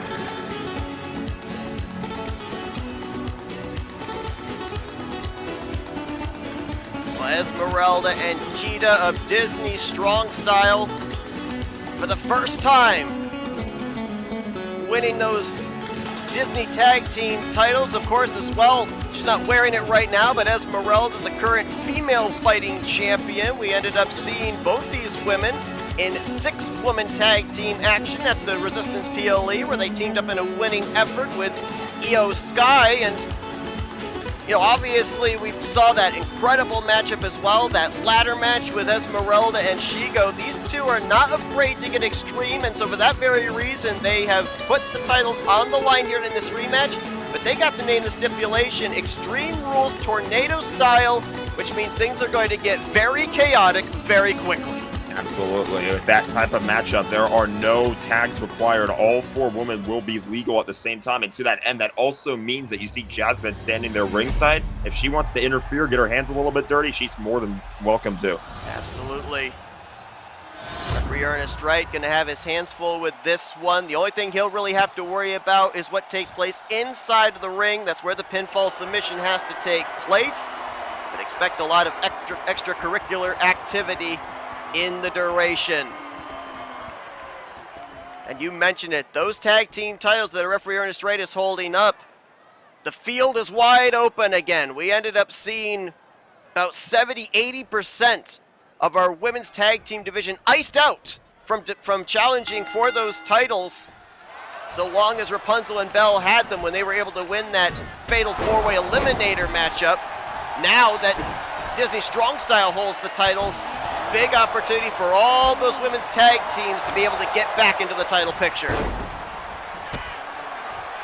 Esmeralda and Kita of Disney Strong Style for the first time winning those Disney Tag Team titles, of course, as well. She's not wearing it right now, but Esmeralda, the current female fighting champion. We ended up seeing both these women in 6-woman tag team action at the Resistance PLE, where they teamed up in a winning effort with Io Sky. And you know, obviously we saw that incredible matchup as well, that ladder match with Esmeralda and Shigo. These two are not afraid to get extreme, and so for that very reason, they have put the titles on the line here in this rematch, but they got to name the stipulation Extreme Rules Tornado Style, which means things are going to get very chaotic very quickly. Absolutely. With that type of matchup, there are no tags required. All 4 women will be legal at the same time. And to that end, that also means that you see Jasmine standing there ringside. If she wants to interfere, get her hands a little bit dirty, she's more than welcome to. Absolutely. Referee Ernest Wright going to have his hands full with this one. The only thing he'll really have to worry about is what takes place inside of the ring. That's where the pinfall submission has to take place. But expect a lot of extracurricular activity in the duration. And you mentioned it, those tag team titles that referee Ernest Wright is holding up, the field is wide open again. We ended up seeing about 70-80% of our women's tag team division iced out from challenging for those titles, so long as Rapunzel and Belle had them when they were able to win that Fatal 4-Way Eliminator matchup. Now that Disney Strong Style holds the titles, big opportunity for all those women's tag teams to be able to get back into the title picture.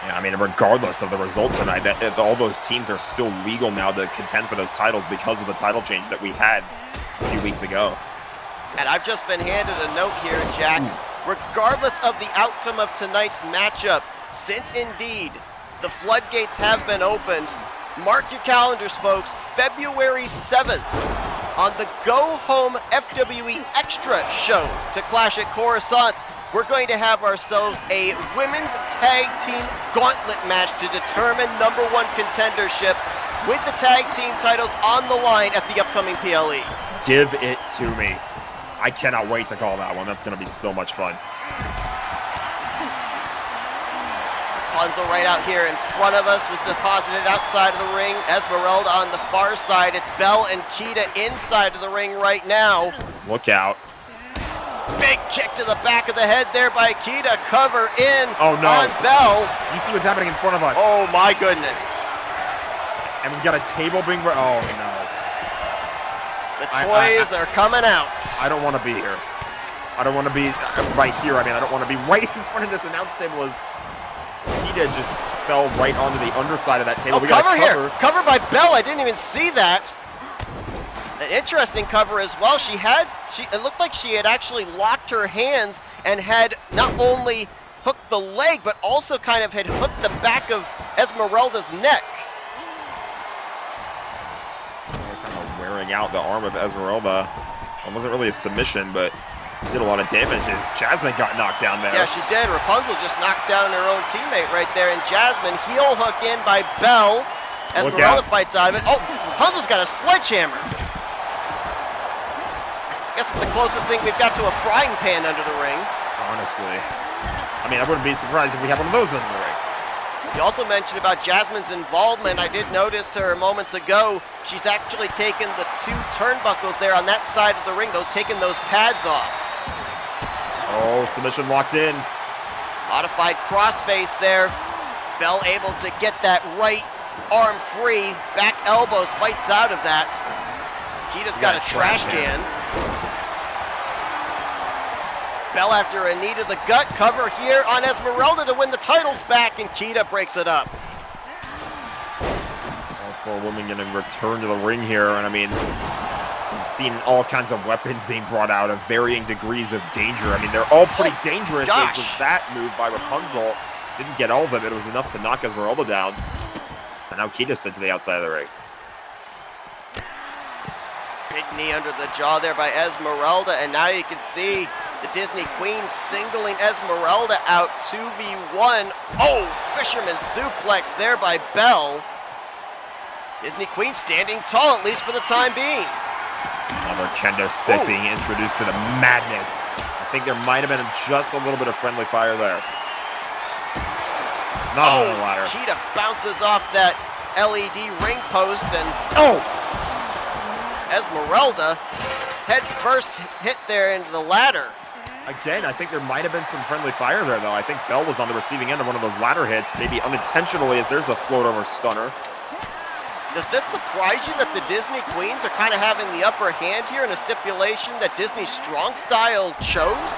Yeah, I mean, regardless of the result tonight, that all those teams are still legal now to contend for those titles because of the title change that we had a few weeks ago. And I've just been handed a note here, Jack. Regardless of the outcome of tonight's matchup, since indeed the floodgates have been opened, mark your calendars, folks. February 7th on the Go Home FWE Extra show to Clash at Coruscant, we're going to have ourselves a women's tag team gauntlet match to determine #1 contendership with the tag team titles on the line at the upcoming PLE. Give it to me. I cannot wait to call that one. That's going to be so much fun. Rapunzel right out here in front of us was deposited outside of the ring. Esmeralda on the far side. It's Belle and Kita inside of the ring right now. Look out. Big kick to the back of the head there by Kita. Cover in Oh, no. on Belle. You see what's happening in front of us. Oh my goodness. And we've got a table being... Oh, no. The toys are coming out. I don't want to be here. I don't want to be right here. I mean, I don't want to be right in front of this announce table as Kita just fell right onto the underside of that table. Oh, We got cover a here. Cover by Belle. I didn't even see that. An interesting cover as well. It looked like she had actually locked her hands and had not only hooked the leg, but also kind of had hooked the back of Esmeralda's neck. Kind of wearing out the arm of Esmeralda. It wasn't really a submission, but did a lot of damage as Jasmine got knocked down there. Yeah, she did. Rapunzel just knocked down her own teammate right there, and Jasmine heel hook in by Belle. Esmeralda fights out of it. Oh, Rapunzel's got a sledgehammer. Guess it's the closest thing we've got to a frying pan under the ring. Honestly. I mean, I wouldn't be surprised if we had one of those under the ring. You also mentioned about Jasmine's involvement. I did notice her moments ago. She's actually taken the 2 turnbuckles there on that side of the ring, taking those pads off. Oh, submission locked in. Modified crossface there. Belle able to get that right arm free. Back elbows, fights out of that. Kita's got a trash can. Belle after a knee to the gut. Cover here on Esmeralda to win the titles back, and Kita breaks it up. All 4 women going to return to the ring here, and I mean, we've seen all kinds of weapons being brought out of varying degrees of danger. I mean, they're all pretty dangerous. Gosh. It was that move by Rapunzel. Didn't get all of it, but it was enough to knock Esmeralda down. And now Kita's sent to the outside of the ring. Big knee under the jaw there by Esmeralda, and now you can see the Disney Queen singling Esmeralda out 2v1. Oh, fisherman suplex there by Belle. Disney Queen standing tall, at least for the time being. Another kendo stick being introduced to the madness. I think there might have been just a little bit of friendly fire there. Not on the ladder. Kita bounces off that LED ring post, and Esmeralda head first hit there into the ladder. Again, I think there might have been some friendly fire there, though. I think Belle was on the receiving end of one of those ladder hits, maybe unintentionally, as there's a float over stunner. Does this surprise you that the Disney Queens are kind of having the upper hand here in a stipulation that Disney Strong Style chose?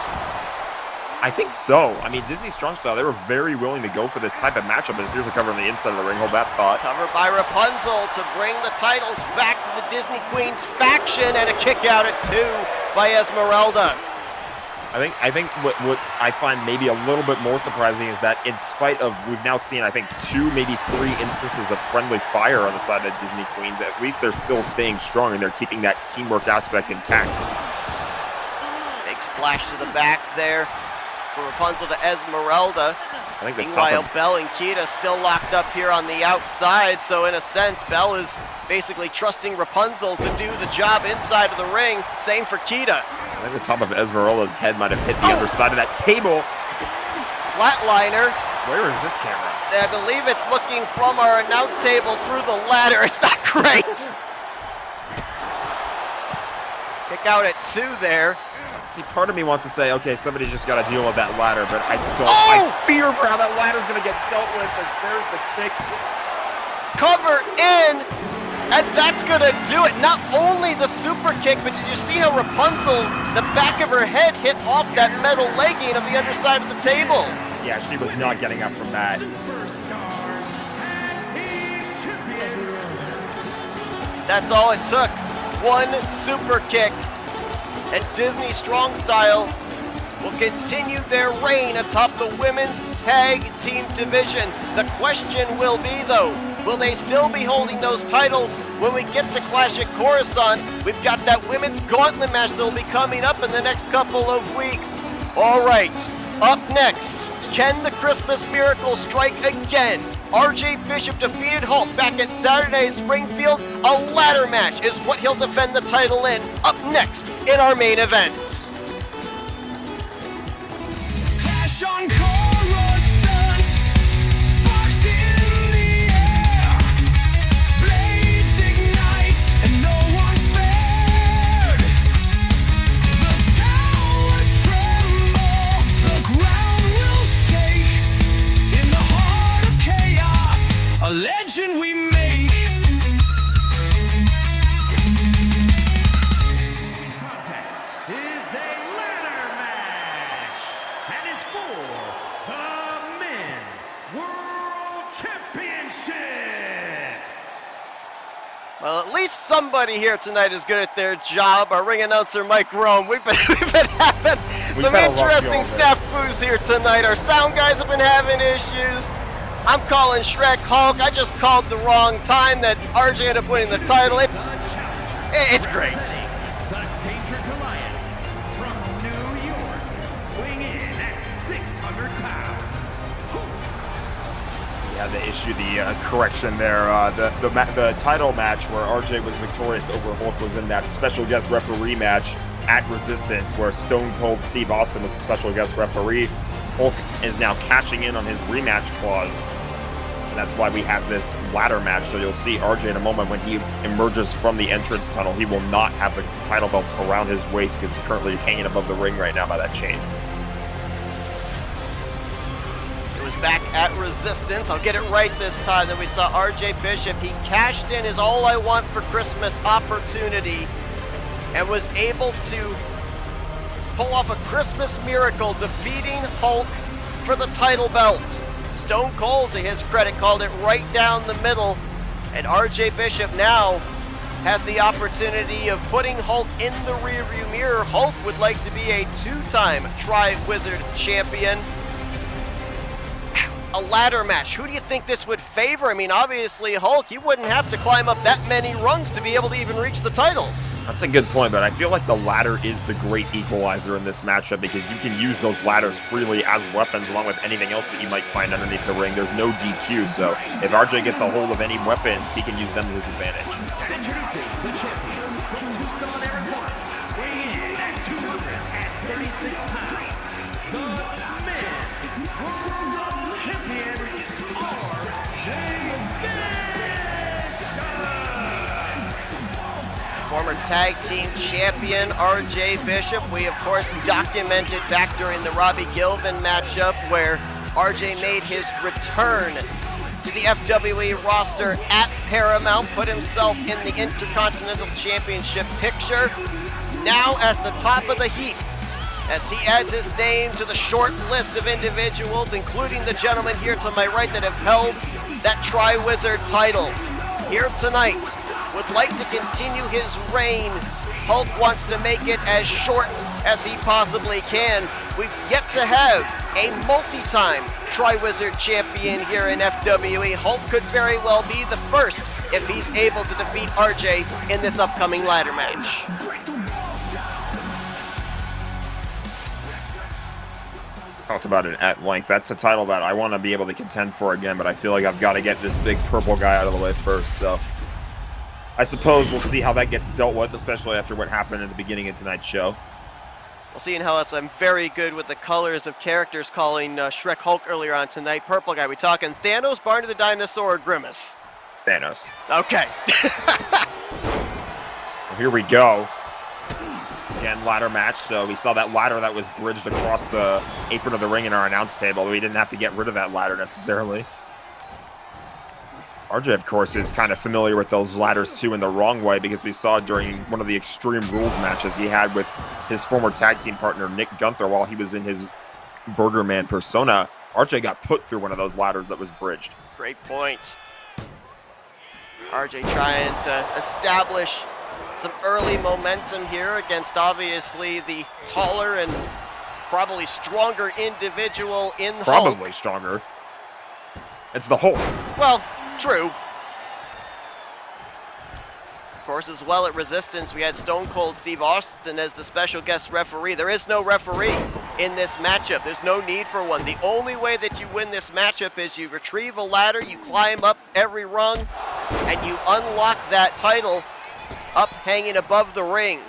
I think so. I mean, Disney Strong Style, they were very willing to go for this type of matchup, as here's a cover on the inside of the ring. Hold that thought. Covered by Rapunzel to bring the titles back to the Disney Queens faction, and a kick out at 2 by Esmeralda. I think what I find maybe a little bit more surprising is that in spite of, we've now seen, I think, 2, maybe 3 instances of friendly fire on the side of Disney Queens, at least they're still staying strong and they're keeping that teamwork aspect intact. Big splash to the back there for Rapunzel to Esmeralda. I think the Meanwhile, top of, Belle and Kita still locked up here on the outside, so in a sense, Belle is basically trusting Rapunzel to do the job inside of the ring. Same for Kita. I think the top of Esmeralda's head might have hit the underside of that table. Flatliner. Where is this camera? I believe it's looking from our announce table through the ladder. It's not great. Kick out at 2 there. See, part of me wants to say, okay, somebody just got to deal with that ladder, but I don't. I fear for how that ladder's going to get dealt with. As there's the kick. Cover in, and that's going to do it. Not only the super kick, but did you see how Rapunzel, the back of her head hit off that metal legging of the underside of the table? Yeah, she was not getting up from that. That's all it took. 1 super kick. And Disney Strong Style will continue their reign atop the women's tag team division. The question will be, though, will they still be holding those titles When we get to Clash at Coruscant, we've got that women's gauntlet match that will be coming up in the next couple of weeks. All right, up next, can the Christmas Miracle strike again? RJ Bishop defeated Hulk back at Saturday in Springfield. A ladder match is what he'll defend the title in. Up next in our main event. Clash on Coruscant, sparks in the air, blades ignite and no one's spared. The towers tremble, the ground will shake. In the heart of chaos, a legend we make. Contest is a ladder match and is for the Men's World Championship. Well, at least somebody here tonight is good at their job. Our ring announcer, Mike Rome. We've been having some had a rough interesting go of it. snafus here tonight. Our sound guys have been having issues. I'm calling Shrek Hulk. I just called the wrong time that RJ ended up winning the title. It's great. The Dangerous Alliance from New York, weighing in at 600 pounds. Yeah, they issued the correction there. The title match where RJ was victorious over Hulk was in that special guest referee match at Resistance, where Stone Cold Steve Austin was the special guest referee. Hulk is now cashing in on his rematch clause. And that's why we have this ladder match. So you'll see RJ in a moment when he emerges from the entrance tunnel. He will not have the title belt around his waist because it's currently hanging above the ring right now by that chain. It was back at Resistance. I'll get it right this time. That we saw RJ Bishop. He cashed in his All I Want for Christmas opportunity and was able to pull off a Christmas miracle, defeating Hulk for the title belt. Stone Cold, to his credit, called it right down the middle, and RJ Bishop now has the opportunity of putting Hulk in the rearview mirror. Hulk would like to be a two-time Tri-Wizard champion. A ladder match. Who do you think this would favor? I mean, obviously Hulk, you wouldn't have to climb up that many rungs to be able to even reach the title. That's a good point, but I feel like the ladder is the great equalizer in this matchup because you can use those ladders freely as weapons along with anything else that you might find underneath the ring. There's no DQ, so if RJ gets a hold of any weapons, he can use them to his advantage. Introducing the champion from Tucson, Arizona, weighing in at 236 pounds. The Men's World Champion, Former tag team champion RJ Bishop. We, of course, documented back during the Robbie Gilvin matchup where RJ made his return to the FWE roster at Paramount, put himself in the Intercontinental Championship picture. Now at the top of the heap as he adds his name to the short list of individuals, including the gentleman here to my right that have held that Tri-Wizard title. Here tonight, would like to continue his reign. Hulk wants to make it as short as he possibly can. We've yet to have a multi-time Tri-Wizard champion here in FWE. Hulk could very well be the first if he's able to defeat RJ in this upcoming ladder match. Talked about it at length. That's a title that I want to be able to contend for again, but I feel like I've got to get this big purple guy out of the way first, so I suppose we'll see how that gets dealt with, especially after what happened at the beginning of tonight's show. Well, seeing how I'm very good with the colors of characters, calling Shrek Hulk earlier on tonight. Purple guy, we talking Thanos, Barney the Dinosaur, or Grimace? Thanos. Okay. Well, here we go. Again, ladder match. So we saw that ladder that was bridged across the apron of the ring in our announce table. We didn't have to get rid of that ladder necessarily. RJ, of course, is kind of familiar with those ladders too in the wrong way because we saw during one of the Extreme Rules matches he had with his former tag team partner Nick Gunther while he was in his Burger Man persona. RJ got put through one of those ladders that was bridged. Great point. RJ trying to establish some early momentum here against obviously the taller and probably stronger individual in Hulk. Probably stronger. It's the Hulk. Well, true. course, as well at Resistance, we had Stone Cold Steve Austin as the special guest referee. There is no referee in this matchup. There's no need for one. The only way that you win this matchup is you retrieve a ladder, you climb up every rung, and you unlock that title up hanging above the ring.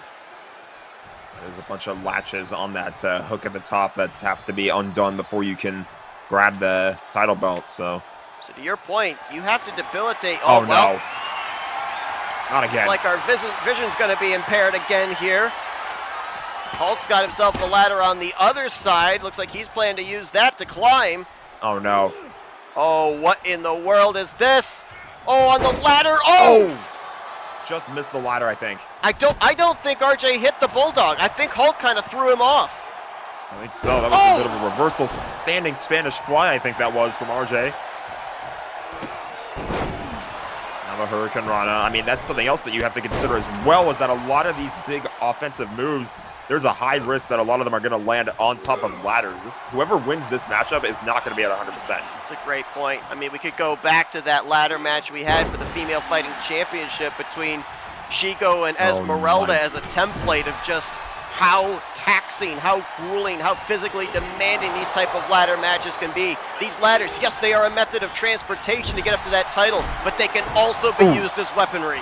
There's a bunch of latches on that hook at the top that have to be undone before you can grab the title belt, so to your point, you have to debilitate. Oh, Well, no. Not again. it's like our vision's going to be impaired again here. Hulk's got himself a ladder on the other side. Looks like he's planning to use that to climb. Oh, no. Oh, what in the world is this? Oh, on the ladder. Oh! Just missed the ladder, I think. I don't think RJ hit the Bulldog. I think Hulk kind of threw him off. I think so. That was a bit of a reversal standing Spanish fly, I think that was, from RJ. Now the Hurricane Rana. I mean, that's something else that you have to consider as well, is that a lot of these big offensive moves, there's a high risk that a lot of them are going to land on top of ladders. Whoever wins this matchup is not going to be at 100%. That's a great point. I mean, we could go back to that ladder match we had for the Female Fighting Championship between Shiko and Esmeralda as a template of just how taxing, how grueling, how physically demanding these type of ladder matches can be. These ladders, yes, they are a method of transportation to get up to that title, but they can also be used as weaponry.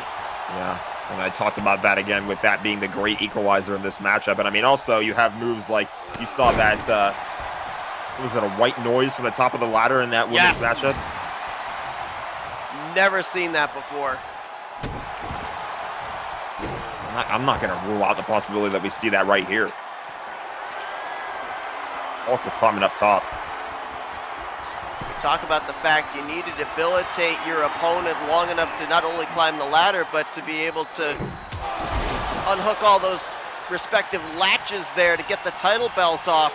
Yeah, and I talked about that again with that being the great equalizer in this matchup. And I mean, also, you have moves like, you saw that, was it a white noise from the top of the ladder in that women's matchup? Never seen that before. I'm not going to rule out the possibility that we see that right here. Hulk is climbing up top. We talk about the fact you need to debilitate your opponent long enough to not only climb the ladder, but to be able to unhook all those respective latches there to get the title belt off.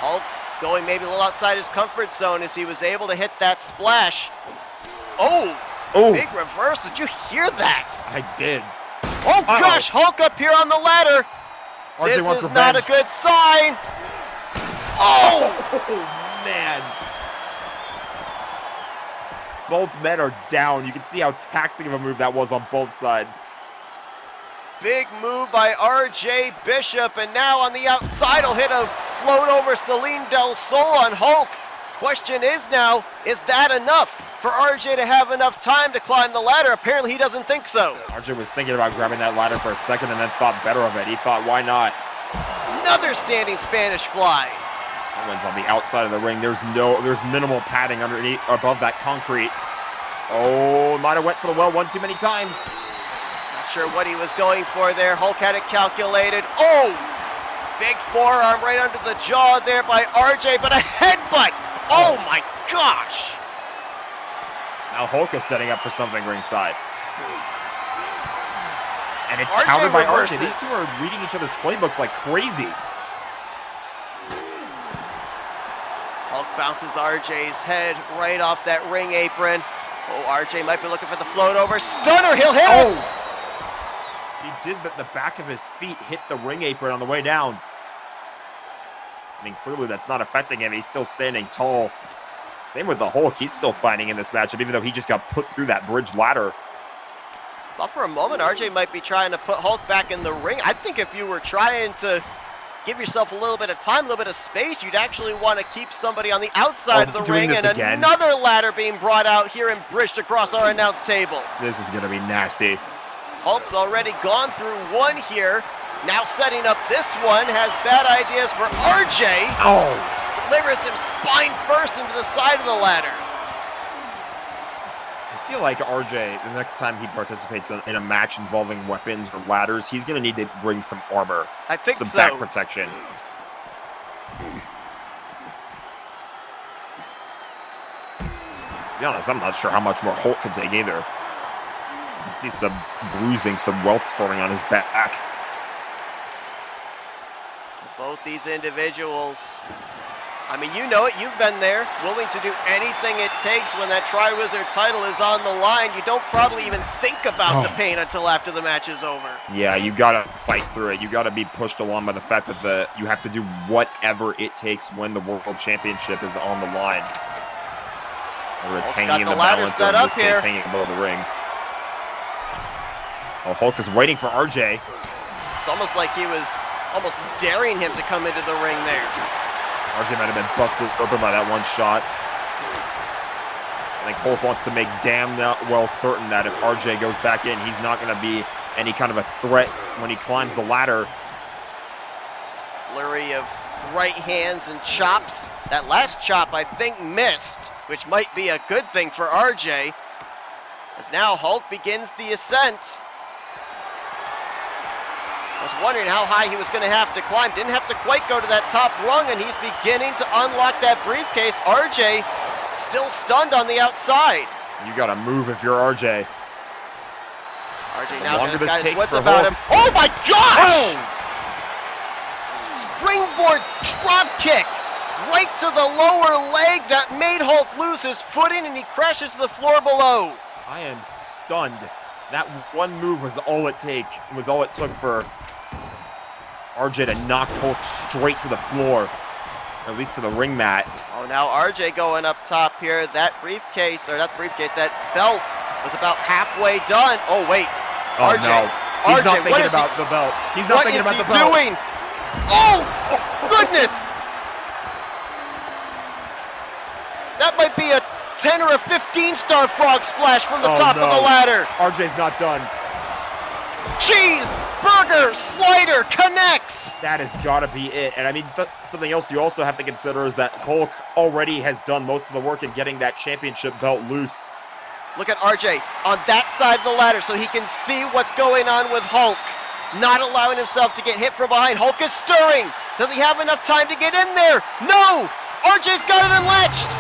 Hulk going maybe a little outside his comfort zone as he was able to hit that splash. Oh, big reverse. Did you hear that? I did. Oh gosh, Hulk up here on the ladder. RJ This wants is not a revenge. good sign. Oh! Man. Both men are down. You can see how taxing of a move that was on both sides. Big move by RJ Bishop, and now on the outside he'll hit a float over Celine Del Sol on Hulk. Question is now, is that enough for RJ to have enough time to climb the ladder? Apparently he doesn't think so. RJ was thinking about grabbing that ladder for a second and then thought better of it. He thought, why not? Another standing Spanish fly. That one's on the outside of the ring. There's minimal padding underneath, above that concrete. Oh, might have went for the well one too many times. Not sure what he was going for there. Hulk had it calculated. Oh! Big forearm right under the jaw there by RJ, but a headbutt! Oh my gosh! Now Hulk is setting up for something ringside. And it's RJ countered by reverses. RJ. These two are reading each other's playbooks like crazy. Hulk bounces RJ's head right off that ring apron. Oh, RJ might be looking for the float over. Stunner, he'll hit it! He did, but the back of his feet hit the ring apron on the way down. I mean, clearly that's not affecting him. He's still standing tall. Same with the Hulk. He's still fighting in this matchup, even though he just got put through that bridge ladder. Thought for a moment RJ might be trying to put Hulk back in the ring. I think if you were trying to give yourself a little bit of time, a little bit of space, you'd actually want to keep somebody on the outside of the ring, and another ladder being brought out here and bridged across our announce table. This is going to be nasty. Hulk's already gone through one here. Now setting up this one, has bad ideas for RJ. Oh! Delivers him spine first into the side of the ladder. I feel like RJ, the next time he participates in a match involving weapons or ladders, he's going to need to bring some armor. I think some so. back protection. To be honest, I'm not sure how much more Hulk can take either. You can see some bruising, some welts forming on his back. Both these individuals, I mean, you know it, you've been there, willing to do anything it takes when that Tri-Wizard title is on the line. You don't probably even think about the pain until after the match is over. Yeah, you gotta fight through it. You gotta be pushed along by the fact that you have to do whatever it takes when the World Championship is on the line. Whether it's hanging in the balance, or in this case, hanging above the ring. Oh, Hulk is waiting for RJ. It's almost like he was almost daring him to come into the ring there. RJ might have been busted open by that one shot. I think Hulk wants to make damn well certain that if RJ goes back in, he's not going to be any kind of a threat when he climbs the ladder. Flurry of right hands and chops. That last chop, I think, missed, which might be a good thing for RJ, as now Hulk begins the ascent. I was wondering how high he was going to have to climb. Didn't have to quite go to that top rung, and he's beginning to unlock that briefcase. RJ still stunned on the outside. You got to move if you're RJ. RJ now longer this got his takes wits for about Hulk. him. Oh my gosh! Springboard drop kick right to the lower leg that made Hulk lose his footing, and he crashes to the floor below. I am stunned. That one move was all it took for RJ to knock Hulk straight to the floor, or at least to the ring mat. Oh, now RJ going up top here. That briefcase, or not briefcase, that belt was about halfway done. Oh, wait. Oh, RJ, no. He's RJ, not what thinking is about he, the belt. He's not what thinking is about he the belt. doing? Oh, goodness. That might be a 10 or a 15-star frog splash from the top of the ladder. RJ's not done. Cheese, burger, slider, connects. That has got to be it. And I mean, something else you also have to consider is that Hulk already has done most of the work in getting that championship belt loose. Look at RJ on that side of the ladder so he can see what's going on with Hulk. Not allowing himself to get hit from behind. Hulk is stirring. Does he have enough time to get in there? No! RJ's got it unlatched.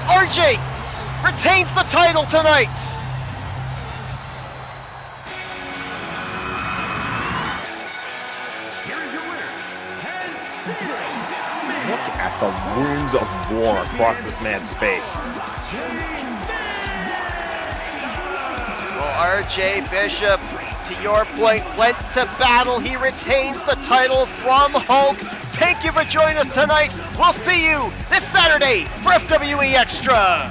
RJ retains the title tonight. Here's your winner, and still Look at the wounds of war across this man's face. Well, RJ Bishop, to your point, went to battle. He retains the title from Hulk. Thank you for joining us tonight. We'll see you this Saturday for FWE Extra.